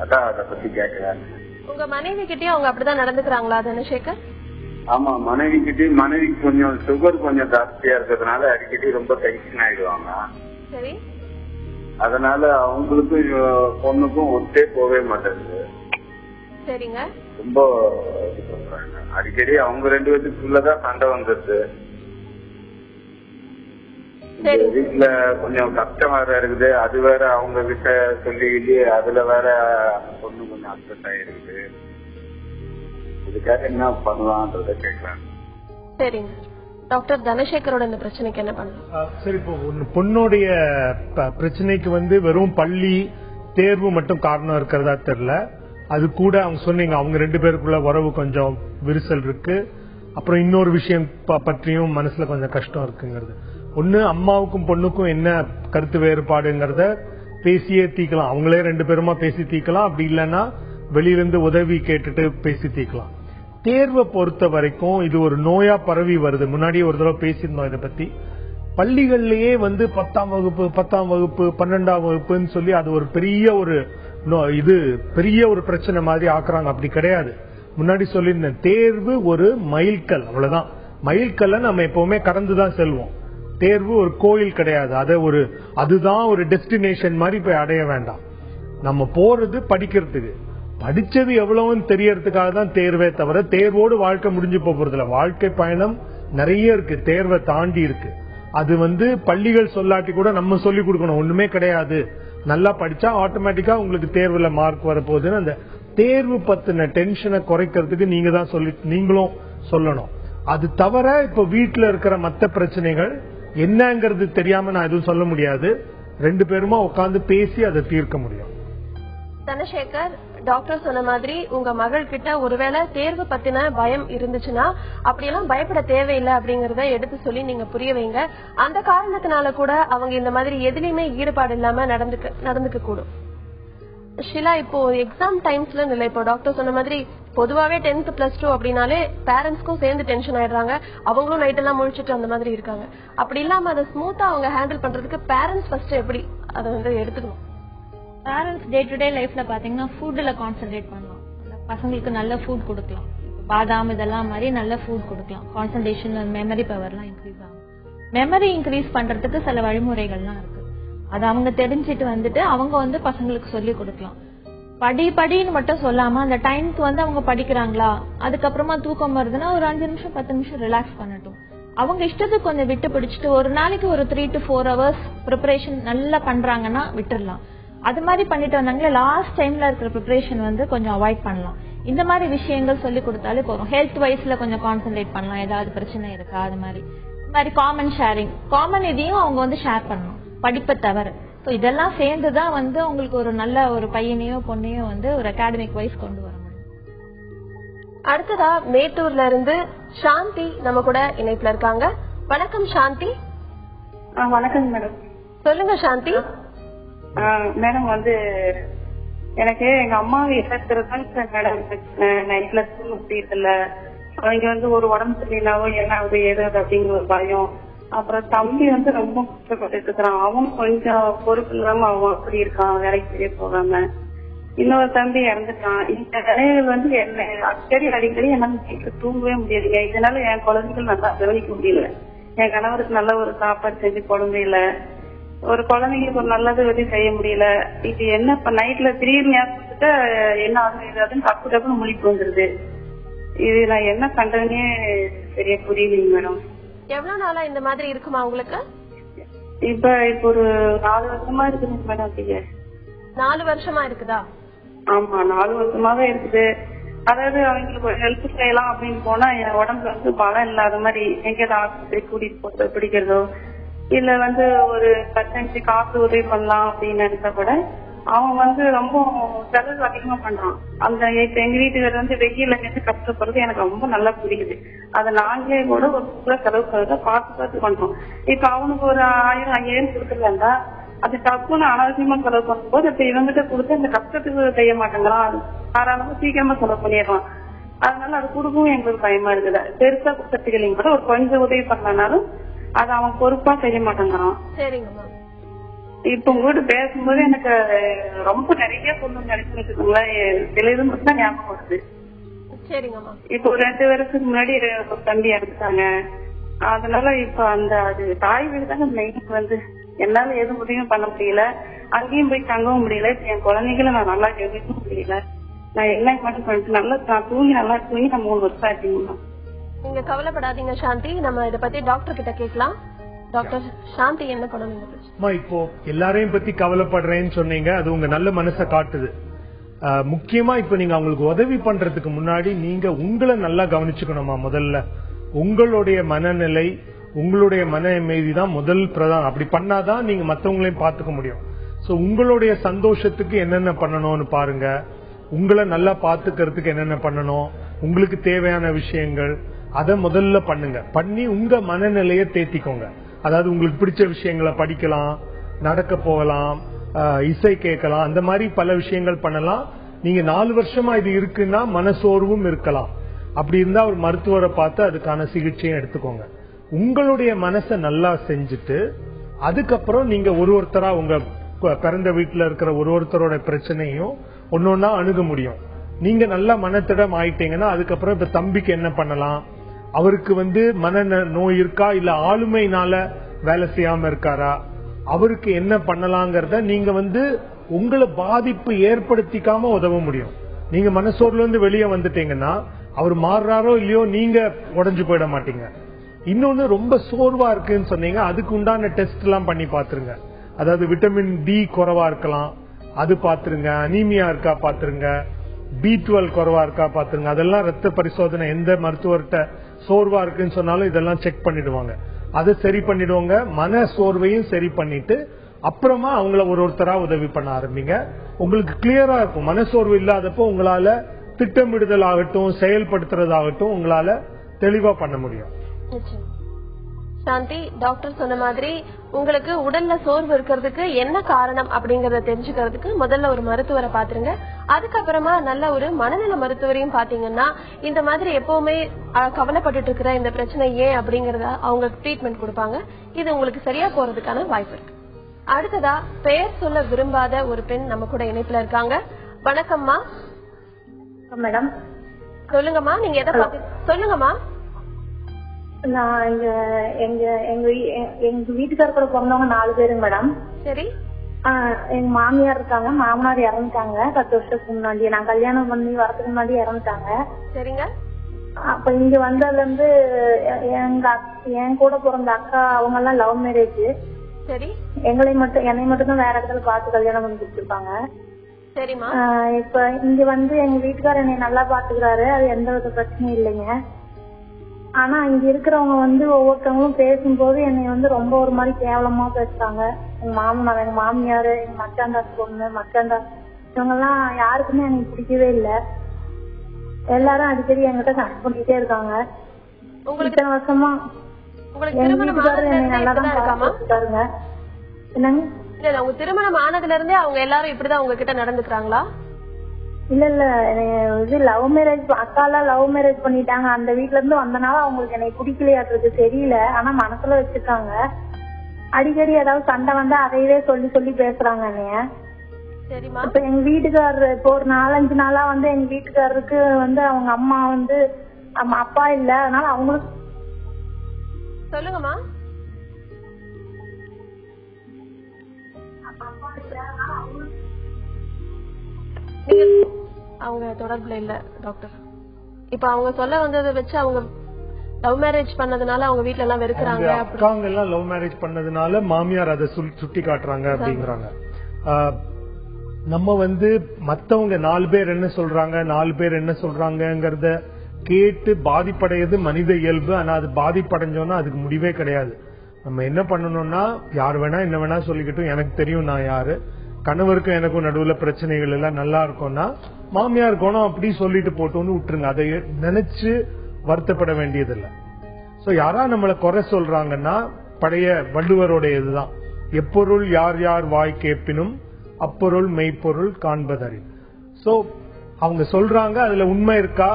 அதான் அதை பத்தி கேட்கலாம். உங்க மனைவி கிட்டயும் அவங்க அப்படிதான் நடந்துக்கிறாங்களா தனசேகர்? ஆமா, மனைவிக்கு கொஞ்சம் சுகர் கொஞ்சம் ஜாஸ்தியா இருக்கிறதுனால அடிக்கடி ரொம்ப டென்ஷன் ஆயிடுவாங்க. சரி. அதனால அவங்களுக்கும் பொண்ணுக்கும் ஒத்தே போகவே மாட்டேங்குது. சரிங்க. ரொம்ப இது பண்றாங்க, அடிக்கடி அவங்க 2 பேருக்குள்ளதான் சண்டை வந்துருது. வீட்டுல கொஞ்சம் கஷ்டம் வேற இருக்குது, அது வேற அவங்க கிட்ட சொல்லி அதுல வேற பொண்ணு கொஞ்சம் அப்செட் ஆயிருக்குது. இதுக்காக என்ன பண்ணலாம்ன்றத கேட்கலாம். சரிங்க டாக்டர், தனசேகரோட இந்த பிரச்சனைக்கு என்ன பண்ணலாம்? சரி, இப்போ பொண்ணுடைய பிரச்சனைக்கு வந்து வெறும் பள்ளி தேர்வு மட்டும் காரணம் இருக்கிறதா தெரியல. அது கூட அவங்க சொன்னீங்க அவங்க 2 பேருக்குள்ள உறவு கொஞ்சம் விரிசல் இருக்கு, அப்புறம் இன்னொரு விஷயம் பற்றியும் மனசுல கொஞ்சம் கஷ்டம் இருக்குங்கிறது. ஒண்ணு அம்மாவுக்கும் பொண்ணுக்கும் என்ன கருத்து வேறுபாடுங்கிறத பேசியே தீக்கலாம், அவங்களே 2 பேருமா பேசி தீக்கலாம். அப்படி இல்லைன்னா வெளியிலிருந்து உதவி கேட்டுட்டு பேசி தீக்கலாம். தேர்வை பொறுத்த வரைக்கும் இது ஒரு நோயா பரவி வருது. முன்னாடியே ஒரு தடவை பேசியிருந்தோம் இதை பத்தி. பள்ளிகள்லயே வந்து 10ஆம் வகுப்பு 12ஆம் வகுப்புன்னு சொல்லி அது ஒரு பெரிய ஒரு பிரச்சனை மாதிரி ஆக்குறாங்க. அப்படி கிடையாது. முன்னாடி சொல்லியிருந்தேன், தேர்வு ஒரு மைல்கல், அவ்வளவுதான். மைல்கல்ல நம்ம எப்பவுமே கடந்துதான் செல்வோம். தேர்வு ஒரு கோயில் கிடையாது, அதுதான் ஒரு டெஸ்டினேஷன் மாதிரி போய் அடைய வேண்டாம். நம்ம போறது படிக்கிறதுக்கு, படிச்சது எவ்வளவுன்னு தெரியறதுக்காக தான் தேர்வே தவிர தேர்வோடு வாழ்க்கை முடிஞ்சு போறதில்ல. வாழ்க்கை பயணம் நிறைய இருக்கு, தேர்வை தாண்டி இருக்கு. அது பள்ளிகள் சொல்லாட்டி கூட நம்ம சொல்லி கொடுக்கணும், ஒண்ணுமே கிடையாது. நல்லா படிச்சா ஆட்டோமேட்டிக்கா உங்களுக்கு தேர்வுல மார்க் வரப்போகுதுன்னு அந்த தேர்வு பத்தின டென்ஷனை குறைக்கிறதுக்கு நீங்களும் சொல்லணும். அது தவிர இப்ப வீட்டுல இருக்கிற மத்த பிரச்சனைகள் என்னங்கிறது தெரியாம நான் எதுவும் சொல்ல முடியாது. 2 பேருமா உட்கார்ந்து பேசி அதை தீர்க்க முடியும். தனசேகர், டாக்டர் சொன்ன மாதிரி உங்க மகள் கிட்ட ஒருவேளை தேர்வு பத்தின பயம் இருந்துச்சுன்னா அப்படியெல்லாம் பயப்பட தேவையில்லை அப்படிங்கறத எடுத்து சொல்லி நீங்க புரிய வைங்க. அந்த காரணத்தினால கூட அவங்க இந்த மாதிரி எதுலயுமே ஈடுபாடு இல்லாம நடந்துக்க கூடும். ஷிலா, இப்போ எக்ஸாம் டைம்ஸ்ல இல்ல, இப்போ டாக்டர் சொன்ன மாதிரி பொதுவாவே 10th +2 அப்படின்னாலே பேரண்ட்ஸ்க்கும் சேர்ந்து டென்ஷன் ஆயிடுறாங்க. அவங்களும் நைட் எல்லாம் முழிச்சிட்டு அந்த மாதிரி இருக்காங்க. அப்படி இல்லாம அதை ஸ்மூத்தா அவங்க ஹேண்டில் பண்றதுக்கு பேரண்ட்ஸ் ஃபர்ஸ்ட் எப்படி அதை எடுத்துக்கணும்? பேரண்ட்ஸ் டே டு டே லைஃப்ல பாத்தீங்கன்னா ஃபுட்ல கான்சென்ட்ரேட் பண்ணலாம். பசங்களுக்கு நல்ல ஃபுட் கொடுக்கலாம், பாதாம் இதெல்லாம் மாதிரி நல்ல ஃபுட் கொடுக்கலாம். கான்சன்ட்ரேஷன், மெமரி பவர்லாம் இன்க்ரீஸ் ஆகும். மெமரி இன்க்ரீஸ் பண்றதுக்கு சில வழிமுறைகள்லாம் இருக்கு. அது அவங்க தெரிஞ்சிட்டு அவங்க பசங்களுக்கு சொல்லி கொடுக்கலாம். படின்னு மட்டும் சொல்லாம அந்த டைமுக்கு அவங்க படிக்கிறாங்களா, அதுக்கப்புறமா தூக்கம் வருதுன்னா ஒரு 5 நிமிஷம் 10 நிமிஷம் ரிலாக்ஸ் பண்ணட்டும். அவங்க இஷ்டத்துக்கு கொஞ்சம் விட்டு பிடிச்சிட்டு ஒரு நாளைக்கு ஒரு 3 to 4 hours ப்ரிப்பரேஷன் நல்லா பண்றாங்கன்னா விட்டுடலாம். அது மாதிரி பண்ணிட்டு வந்தாங்களே லாஸ்ட் டைம்ல இருக்கிற ப்ரிப்பரேஷன் கொஞ்சம் அவாய்ட் பண்ணலாம். இந்த மாதிரி விஷயங்கள் சொல்லி கொடுத்தாலே போதும். ஹெல்த் வைஸ்ல கொஞ்சம் கான்சென்ட்ரேட் பண்ணலாம். ஏதாவது பிரச்சனை இருக்கா, அது மாதிரி காமன் ஷேரிங், காமன் இதையும் அவங்க ஷேர் பண்ணணும் படிப்பை தவிர. இதெல்லாம் சேர்ந்துதான் உங்களுக்கு ஒரு நல்ல ஒரு பையனையோ பொண்ணையோ ஒரு அகாடமிக் வைஸ் கொண்டு வர முடியும். அடுத்ததா மேட்டூர்ல இருந்து சாந்தி நம்ம கூட இணைப்புல இருக்காங்க. வணக்கம் சாந்தி. வணக்கம் மேடம். சொல்லுங்க சாந்தி. மேடம் எனக்கு எங்க அம்மா இறக்குறதுதான் மேடம் நைட்ல தூங்க முடியல. அவங்க ஒரு உடம்பு சரியில்லாவோ என்ன ஆகுது ஏதாவது அப்படிங்கிற ஒரு பயம். அப்புறம் தம்பி ரொம்ப கஷ்டப்பட்டு இருக்கிறான். அவன் கொஞ்சம் பொறுப்பு இல்லாம அவன் அப்படி இருக்கான், வேலைக்கு பெரிய போகாம. இன்னொரு தம்பி இறந்துட்டான். இந்த வேலைகள் என்ன அடிக்கடி என்னால தூங்கவே முடியலைங்க. இதனால என் குழந்தைகள் நல்லா கவனிக்க முடியல. என் கணவருக்கு நல்ல ஒரு சாப்பாடு செஞ்சு போட முடியல. ஒரு குழந்தைங்களுக்கு ஒரு நல்லது எதுவும் செய்ய முடியல. இது என்ன இப்ப நைட்ல திடீர்னு ஞாபகத்துக்கு என்ன ஆகுது ஏதாதுன்னு டப்புன்னு முழிப்பு வந்துருது. இது நான் என்ன பண்றேன்னே சரியா புரியலைங்க மேடம். எவ்வளவு நாளா இந்த மாதிரி இருக்குமா உங்களுக்கு? இப்ப ஒரு 4 வருஷமா இருக்குதுங்க மேடம். 4 வருஷமா இருக்குதா? ஆமா, 4 வருஷமாவே இருக்குது. அதாவது அவங்களுக்கு ஒரு ஹெல்ப் செய்யலாம் அப்படின்னு போனா என் உடம்புல பலம் இல்லாத மாதிரி எங்கேயாவது ஆஸ்பத்திரி கூட்டிட்டு போட்டு பிடிக்கிறதோ இல்ல ஒரு 10 காசு உதவி பண்ணலாம் அப்படின்னு நினைச்சா கூட அவன் ரொம்ப செலவு அதிகமா பண்றான். அந்த இப்ப எங்க வீட்டுக்காரர் வெயில கஷ்டப்படுறது எனக்கு ரொம்ப நல்லா புரியுது. அதை நாங்களே கூட ஒரு செலவு பண்ணுறத பார்த்து பண்றோம். இப்ப அவனுக்கு ஒரு 1000 5000 கொடுத்துருந்தா அது டப்புன்னு அனாவசியமா செலவு பண்ணும்போது இப்ப இவங்கிட்ட கொடுத்து அந்த கஷ்டத்துக்கு செய்ய மாட்டேங்கிறான். தாராளமா சீக்கிரமா செலவு பண்ணிடுறான். அதனால அது கொடுக்கவும் எங்களுக்கு பயமா இருக்குது. பெருசா கொடுத்துட்டு இல்லைங்க கூட ஒரு கொஞ்சம் உதவி பண்ணனாலும் அது அவன் பொறுப்பா செய்ய மாட்டேங்கிறான். சரிங்கம்மா. இப்ப உங்ககிட்ட பேசும்போது எனக்கு ரொம்ப நிறைய பொண்ணு நினைச்சுங்களேன். சில இது மட்டும் தான் ஞாபகம் வருது. சரிங்கம்மா. இப்போ 2 வருஷத்துக்கு முன்னாடி ஒரு தம்பி இறந்துட்டாங்க. அதனால இப்ப அது தாய் வீடு தாங்க மெயின். என்னால எதுவும் உதவியும் பண்ண முடியல, அங்கேயும் போய் தங்கவும் முடியல. என் குழந்தைகளை நான் நல்லா கவனிக்க முடியல. நான் என்ன மட்டும் பண்ணிட்டு நல்லா நல்லா தூங்கி நான் 3 வருஷம் ஆச்சுங்கம்மா. நீங்க கவலைப்படாதீங்க சாந்தி, நம்ம இத பத்தி டாக்டர் கிட்ட கேட்கலாம். டாக்டர் சாந்தி என்ன பண்ணணும்? இப்போ எல்லாரையும் பத்தி கவலைப்படுறேன்னு சொன்னீங்க, அது உங்க நல்ல மனசை காட்டுது. முக்கியமா இப்ப நீங்க அவங்களுக்கு உதவி பண்றதுக்கு முன்னாடி நீங்க உங்களை நல்லா கவனிச்சுக்கணுமா. முதல்ல உங்களுடைய மனநிலை, உங்களுடைய மன அமைதி தான் முதல் பிரதானம். அப்படி பண்ணாதான் நீங்க மத்தவங்களையும் பாத்துக்க முடியும். சோ உங்களுடைய சந்தோஷத்துக்கு என்னென்ன பண்ணணும்னு பாருங்க. உங்களை நல்லா பாத்துக்கிறதுக்கு என்னென்ன பண்ணணும், உங்களுக்கு தேவையான விஷயங்கள் அதை முதல்ல பண்ணுங்க. பண்ணி உங்க மனநிலையை தேத்திக்கோங்க. அதாவது உங்களுக்கு பிடிச்ச விஷயங்களை படிக்கலாம், நடக்க போகலாம், இசை கேட்கலாம், அந்த மாதிரி பல விஷயங்கள் பண்ணலாம். நீங்க 4 வருஷமா இது இருக்குன்னா மனசோர்வும் இருக்கலாம். அப்படி இருந்தா ஒரு மருத்துவரை பார்த்து அதுக்கான சிகிச்சையும் எடுத்துக்கோங்க. உங்களுடைய மனசை நல்லா செஞ்சுட்டு அதுக்கப்புறம் நீங்க ஒருத்தரா உங்க பிறந்த வீட்டுல இருக்கிற ஒருத்தரோட பிரச்சனையும் ஒன்னொன்னா அணுக முடியும். நீங்க நல்லா மனத்திடம் ஆயிட்டீங்கன்னா அதுக்கப்புறம் இப்ப தம்பிக்கு என்ன பண்ணலாம், அவருக்கு மன நோய் இருக்கா இல்ல ஆளுமையினால வேலை செய்யாம இருக்காரா, அவருக்கு என்ன பண்ணலாங்கிறத நீங்க உங்களை பாதிப்பு ஏற்படுத்திக்காம உதவ முடியும். நீங்க மனசோர்ல இருந்து வெளியே வந்துட்டீங்கன்னா அவர் மாறுறாரோ இல்லையோ நீங்க உடஞ்சு போயிட மாட்டீங்க. இன்னொன்னு ரொம்ப சோர்வா இருக்குன்னு சொன்னீங்க, அதுக்கு உண்டான டெஸ்ட் எல்லாம் பண்ணி பாத்துருங்க. அதாவது விட்டமின் டி குறைவா இருக்கலாம், அது பாத்துருங்க. அனீமியா இருக்கா பாத்துருங்க, B12 குறைவா இருக்கா பாத்துருங்க. அதெல்லாம் ரத்த பரிசோதனை எந்த மருத்துவர்கிட்ட சோர்வா இருக்குன்னு சொன்னாலும் இதெல்லாம் செக் பண்ணிடுவாங்க. அதை சரி பண்ணிடுவாங்க. மன சோர்வையும் சரி பண்ணிட்டு அப்புறமா அவங்கள ஒருத்தரா உதவி பண்ண ஆரம்பிங்க. உங்களுக்கு கிளியரா இருக்கும். மனசோர்வு இல்லாதப்போ உங்களால திட்டமிடுதல் ஆகட்டும் செயல்படுத்துறதாகட்டும் உங்களால தெளிவா பண்ண முடியும். சாந்தி, டாக்டர் சொன்ன மாதிரி உங்களுக்கு உடல்ல சோர்வு இருக்கிறதுக்கு என்ன காரணம் அப்படிங்கறத தெரிஞ்சுக்கிறதுக்கு முதல்ல ஒரு மருத்துவரை பாத்துருங்க. அதுக்கப்புறமா நல்ல ஒரு மனநல மருத்துவரையும் பாத்தீங்கன்னா இந்த மாதிரி எப்பவுமே கவலைப்பட்டு இருக்கிற இந்த பிரச்சனை ஏன் அப்படிங்கறத அவங்க ட்ரீட்மெண்ட் கொடுப்பாங்க. இது உங்களுக்கு சரியா போறதுக்கான வாய்ப்பு இருக்கு. அடுத்ததா பெயர் சொல்ல விரும்பாத ஒரு பெண் நம்ம கூட இணைப்புல இருக்காங்க. வணக்கம்மா. மேடம் சொல்லுங்கம்மா, நீங்க எதை பார்த்து சொல்லுங்கம்மா. நான் எங்க வீட்டுக்கார கூட பிறந்தவங்க 4 பேருங்க மேடம். சரி. எங்க மாமியார் இருக்காங்க, மாமனார் இறந்துட்டாங்க 10 வருஷத்துக்கு முன்னாடி. நான் கல்யாணம் பண்ணி வரதுக்கு முன்னாடி இறந்துட்டாங்க. சரிங்க. அப்ப இங்க வந்ததுல இருந்து என் கூட பிறந்த அக்கா அவங்க எல்லாம் லவ் மேரேஜ். சரி. என்னை மட்டும் தான் வேற இடத்துல பார்த்து கல்யாணம் பண்ணி கொடுத்துருப்பாங்க. சரிமா. இப்ப இங்க எங்க வீட்டுக்காரர் என்னை நல்லா பாத்துக்கிறாரு, அது எந்த வித பிரச்சனையும் இல்லைங்க. ஆனா இங்க இருக்கிறவங்க ஒவ்வொருத்தவங்களும் பேசும்போது என்னை ரொம்ப ஒரு மாதிரி கேவலமா பேசுறாங்க. எங்க மாமனார், எங்க மாமியாரு, எங்க மச்சாந்தாஸ் பொண்ணு, மச்சாந்தாஸ் இவங்க எல்லாம் யாருக்குமே எனக்கு பிடிக்கவே இல்லை. எல்லாரும் அடிக்கடி என்கிட்ட சண்டை பண்ணிட்டே இருக்காங்க. இத்தனை வருஷமா எங்க வீட்டுக்காரர் என்னை நல்லாதான் பாத்துக்காருங்க. என்னங்க? இல்ல, உங்க திருமணம் ஆனதுல இருந்தே அவங்க எல்லாரும் இப்படிதான் உங்ககிட்ட நடந்துக்கிறாங்களா? இல்ல இது லவ் மேரேஜ். அக்காலாம் லவ் மேரேஜ் பண்ணிட்டாங்க. அந்த வீட்ல இருந்து வந்தனால அவங்களுக்கு என்னை பிடிக்கலையாட்டுறது தெரியல. ஆனா மனசுல வச்சிருக்காங்க. அடிக்கடி ஏதாவது சண்டை வந்தா அதையவே சொல்லி பேசுறாங்க என்னைய. இப்ப எங்க வீட்டுக்காரரு இப்போ ஒரு 4-5 நாளா எங்க வீட்டுக்காரருக்கு அவங்க அம்மா அப்பா இல்ல, அதனால அவங்களுக்கு சொல்லுங்கம்மா. அவங்க தொடர்புல இல்ல டாக்டர். இப்ப அவங்க சொல்ல வந்ததை வச்சு அவங்க லவ் மேரேஜ் பண்ணதுனால அவங்க வீட்ல எல்லாம் வெறுக்கிறாங்க. அக்காங்க எல்லாம் லவ் மேரேஜ் பண்ணதுனால மாமியார் அதை சுட்டி காட்டுறாங்க அப்படிங்கிறாங்க. நம்ம மத்தவங்க 4 பேர் என்ன சொல்றாங்க 4 பேர் என்ன சொல்றாங்கங்கறத கேட்டு பாதிப்படையது மனித இயல்பு. ஆனா அது பாதிப்படைஞ்சோம்னா அதுக்கு முடிவே கிடையாது. நம்ம என்ன பண்ணணும்னா யார் வேணா என்ன வேணா சொல்லிக்கிட்டும், எனக்கு தெரியும் நான் யாரு, கணவருக்கும் எனக்கும் நடுவுல பிரச்சனைகள் எல்லாம் நல்லா இருக்கும்னா மாமியார் குணம் அப்படி சொல்லிட்டு போட்டோன்னு விட்டுருங்க. அதை நினைச்சு வருத்தப்பட வேண்டியது இல்ல. சோ யாரா நம்மள குறை சொல்றாங்கன்னா பழைய வள்ளுவரோட இதுதான், எப்பொருள் யார் யார் வாய் கேட்பினும் அப்பொருள் மெய்ப்பொருள் காண்பதறிவு. சோ அவங்க சொல்றாங்க, அதுல உண்மை இருக்கா,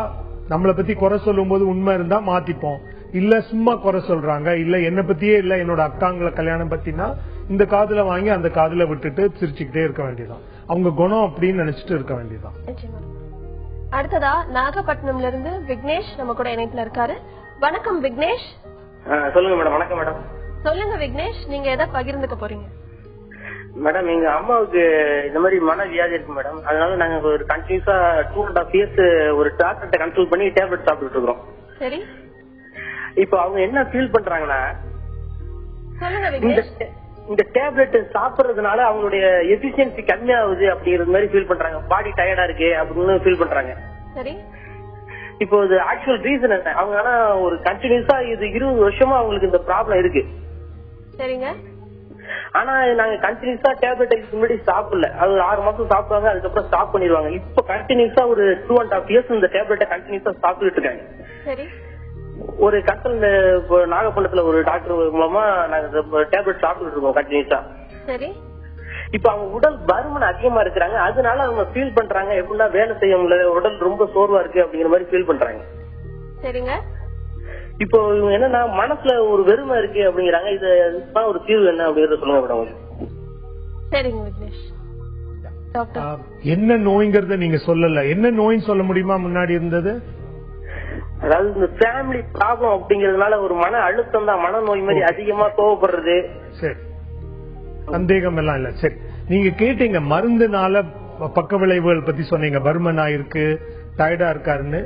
நம்மளை பத்தி குறை சொல்லும் போது உண்மை இருந்தா மாத்திப்போம். இல்ல சும்மா குறை சொல்றாங்க, இல்ல என்ன பத்தியே இல்ல என்னோட அக்காங்களை கல்யாணம் பத்தினா இந்த காதுல வாங்கி அந்த காதுல விட்டுட்டு சிரிச்சுக்கிட்டே இருக்க வேண்டியதான். அவங்க குணம் அப்படின்னு நினைச்சிட்டு இருக்க வேண்டியதான். அடுத்ததா நாகப்பட்டினம்ல இருந்து விக்னேஷ் நம்ம கூட இணைப்புல இருக்காரு. வணக்கம் விக்னேஷ். சொல்லுங்க மேடம். வணக்கம் மேடம். சொல்லுங்க விக்னேஷ், நீங்க எதை பகிர்ந்துக்க போறீங்க? மேடம், எங்க அம்மாவுக்கு இந்த மாதிரி மன வியாதி இருக்கு மேடம். அதனால நாங்க ஒரு கண்டினியூஸா 2.5 years ஒரு டாக்டர்கிட்ட கன்சல்ட் பண்ணி டேப்லெட் சாப்பிட்டு இருக்கிறோம். சரி. இப்போ அவங்க என்ன ஃபீல் பண்றாங்கன்னா, சொல்லுங்க விக்னேஷ், இந்த டேப்லெட் சாப்பிடுறதுனால அவங்களுடைய எஃபிஷியன்சி கம்மியாகுது அப்படிங்கிற மாதிரி ஃபீல் பண்றாங்க. பாடி டயர்டா இருக்கு அப்படின்னு ஃபீல் பண்றாங்க. சரி. இப்போ இது ஆக்சுவல் ரீசன் என்ன? அவங்க ஆனா ஒரு கண்டினியூஸா இது 20 வருஷமா அவங்களுக்கு இந்த ப்ராப்ளம் இருக்கு. சரிங்க. ஆனா நாங்க கண்டினியூஸா டேப்லெட் முன்னாடி சாப்பிடல. அது 6 மாசம் சாப்பிடுவாங்க, அதுக்கப்புறம் ஸ்டாப் பண்ணிடுவாங்க. இப்ப கண்டினியூஸா ஒரு 2.5 years இந்த டேப்லெட்டை கண்டினியூஸா சாப்பிட்டுட்டு இருக்காங்க. சரி. ஒரு கன்சல்ட் நாகப்பட்டினத்துல ஒரு டாக்டர் மூலமா நாங்க டேப்லெட் சாப்பிட்டு இருக்கோம் கண்டினியூஸா. சரி. இப்ப அவங்க உடல் பருமன் அதிகமா இருக்கிறாங்க. அதனால அவங்க ஃபீல் பண்றாங்க எப்படின்னா வேலை செய்ய முடியல, உடல் ரொம்ப சோர்வா இருக்கு அப்படிங்கிற மாதிரி ஃபீல் பண்றாங்க. சரிங்க. இப்போ இவங்க என்னன்னா மனசுல ஒரு வெறுமை இருக்கு அப்படிங்கிறாங்க. இது ஒரு தீர்வு என்ன அப்படிங்கறத சொல்லுங்க மேடம். சரிங்க விக்னேஷ். என்ன நோய்ங்கிறத நீங்க சொல்லல, என்ன நோய்னு சொல்ல முடியுமா? முன்னாடி இருந்தது அதாவது இந்த ஃபேமிலி ப்ராப்ளம் அப்படிங்கறதுனால ஒரு மன அழுத்தம் தான், மனநோய் மாதிரி அதிகமா கோவப்படுறது. சரி, சந்தேகம் எல்லாம் இல்ல. சரி, நீங்க கேட்டீங்க மருந்துனால பக்க விளைவுகள் பத்தி சொன்னீங்க, பர்மனா இருக்கு, டயர்டா இருக்காருன்னு.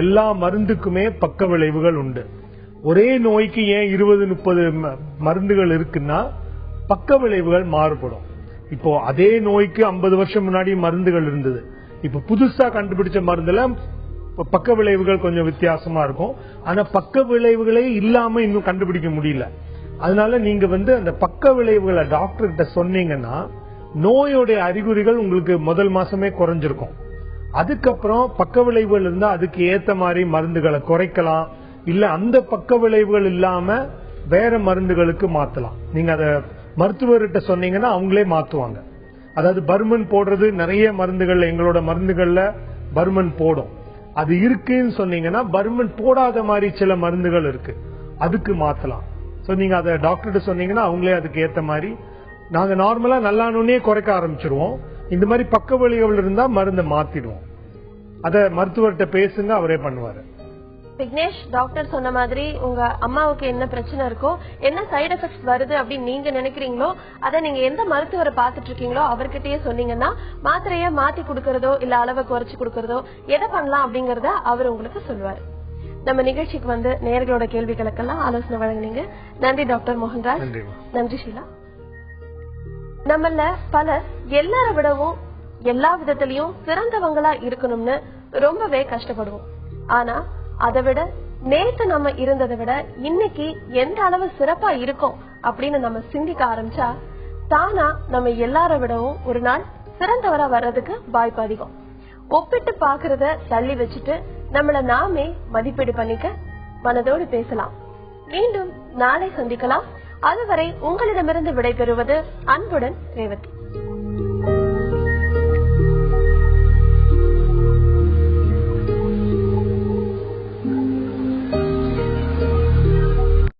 எல்லா மருந்துக்குமே பக்க விளைவுகள் உண்டு. ஒரே நோய்க்கு ஏன் 20-30 மருந்துகள் இருக்குன்னா பக்க விளைவுகள் மாறுபடும். இப்போ அதே நோய்க்கு 50 வருஷம் முன்னாடி மருந்துகள் இருந்தது. இப்ப புதுசா கண்டுபிடிச்ச மருந்துல பக்க விளைவுகள் கொஞ்சம் வித்தியாசமா இருக்கும். ஆனா பக்க விளைவுகளே இல்லாம இன்னும் கண்டுபிடிக்க முடியல. அதனால நீங்க அந்த பக்க விளைவுகளை டாக்டர் கிட்ட சொன்னீங்கன்னா நோயோடைய அறிகுறிகள் உங்களுக்கு முதல் மாசமே குறைஞ்சிருக்கும். அதுக்கப்புறம் பக்க விளைவுகள் இருந்தா அதுக்கு ஏத்த மாதிரி மருந்துகளை குறைக்கலாம், இல்ல அந்த பக்க விளைவுகள் இல்லாம வேற மருந்துகளுக்கு மாத்தலாம். நீங்க அத மருத்துவர்கிட்ட சொன்னீங்கன்னா அவங்களே மாத்துவாங்க. அதாவது பர்மன் போடுறது நிறைய மருந்துகள், எங்களோட மருந்துகள்ல பர்மன் போடும். அது இருக்குன்னு சொன்னீங்கன்னா பர்மன் போடாத மாதிரி சில மருந்துகள் இருக்கு, அதுக்கு மாத்தலாம். சோ நீங்க அதை டாக்டர்கிட்ட சொன்னீங்கன்னா அவங்களே அதுக்கு ஏத்த மாதிரி, நாங்க நார்மலா நல்லானே குறைக்க ஆரம்பிச்சிருவோம். இந்த மாதிரி பக்க விளைவுகள் இருந்தா மருந்தை மாத்திடுவோம். அத மருத்துவர்கிட்ட பேசுங்க, அவரே பண்ணுவாரு. விக்னேஷ், டாக்டர் சொன்ன மாதிரி உங்க அம்மாவுக்கு என்ன பிரச்சனை இருக்கோ, என்ன சைடு எஃபெக்ட்ஸ் வருது அப்படின்னு நீங்க நினைக்கிறீங்களோ அதை நீங்க எந்த மருத்துவரை பாத்துட்டு இருக்கீங்களோ அவர்கிட்டயே சொன்னீங்கன்னா மாத்திரைய மாத்தி கொடுக்கறதோ இல்ல அளவை குறைச்சு கொடுக்கறதோ எதை பண்ணலாம் அப்படிங்கறத அவர் உங்களுக்கு சொல்லுவாரு. நம்ம நிகழ்ச்சிக்கு நேயர்களோட கேள்விகளுக்கெல்லாம் ஆலோசனை வழங்குனீங்க. நன்றி டாக்டர் மோகன்ராஜ். நன்றி ஷீலா. நம்மள பலர் எல்லார விடவும் எல்லா விதத்திலயும் சிறந்தவங்களா இருக்கணும்னு ரொம்பவே கஷ்டப்படுவோம். ஆனா அதை விட நேத்து நம்ம இருந்ததை விட இன்னைக்கு எந்த அளவு சிறப்பா இருக்கும் அப்படின்னு நம்ம சிந்திக்க ஆரம்பிச்சா தானா நம்ம எல்லார விடவும் ஒரு நாள் சிறந்தவரா வர்றதுக்கு வாய்ப்பு அதிகம். ஒப்பிட்டு பாக்குறத தள்ளி வச்சுட்டு நம்மள நாமே மதிப்பீடு பண்ணிக்க மனதோடு பேசலாம். மீண்டும் நாளை சந்திக்கலாம். அதுவரை உங்களிடமிருந்து விடைபெறுவது அன்புடன் ரேவதி.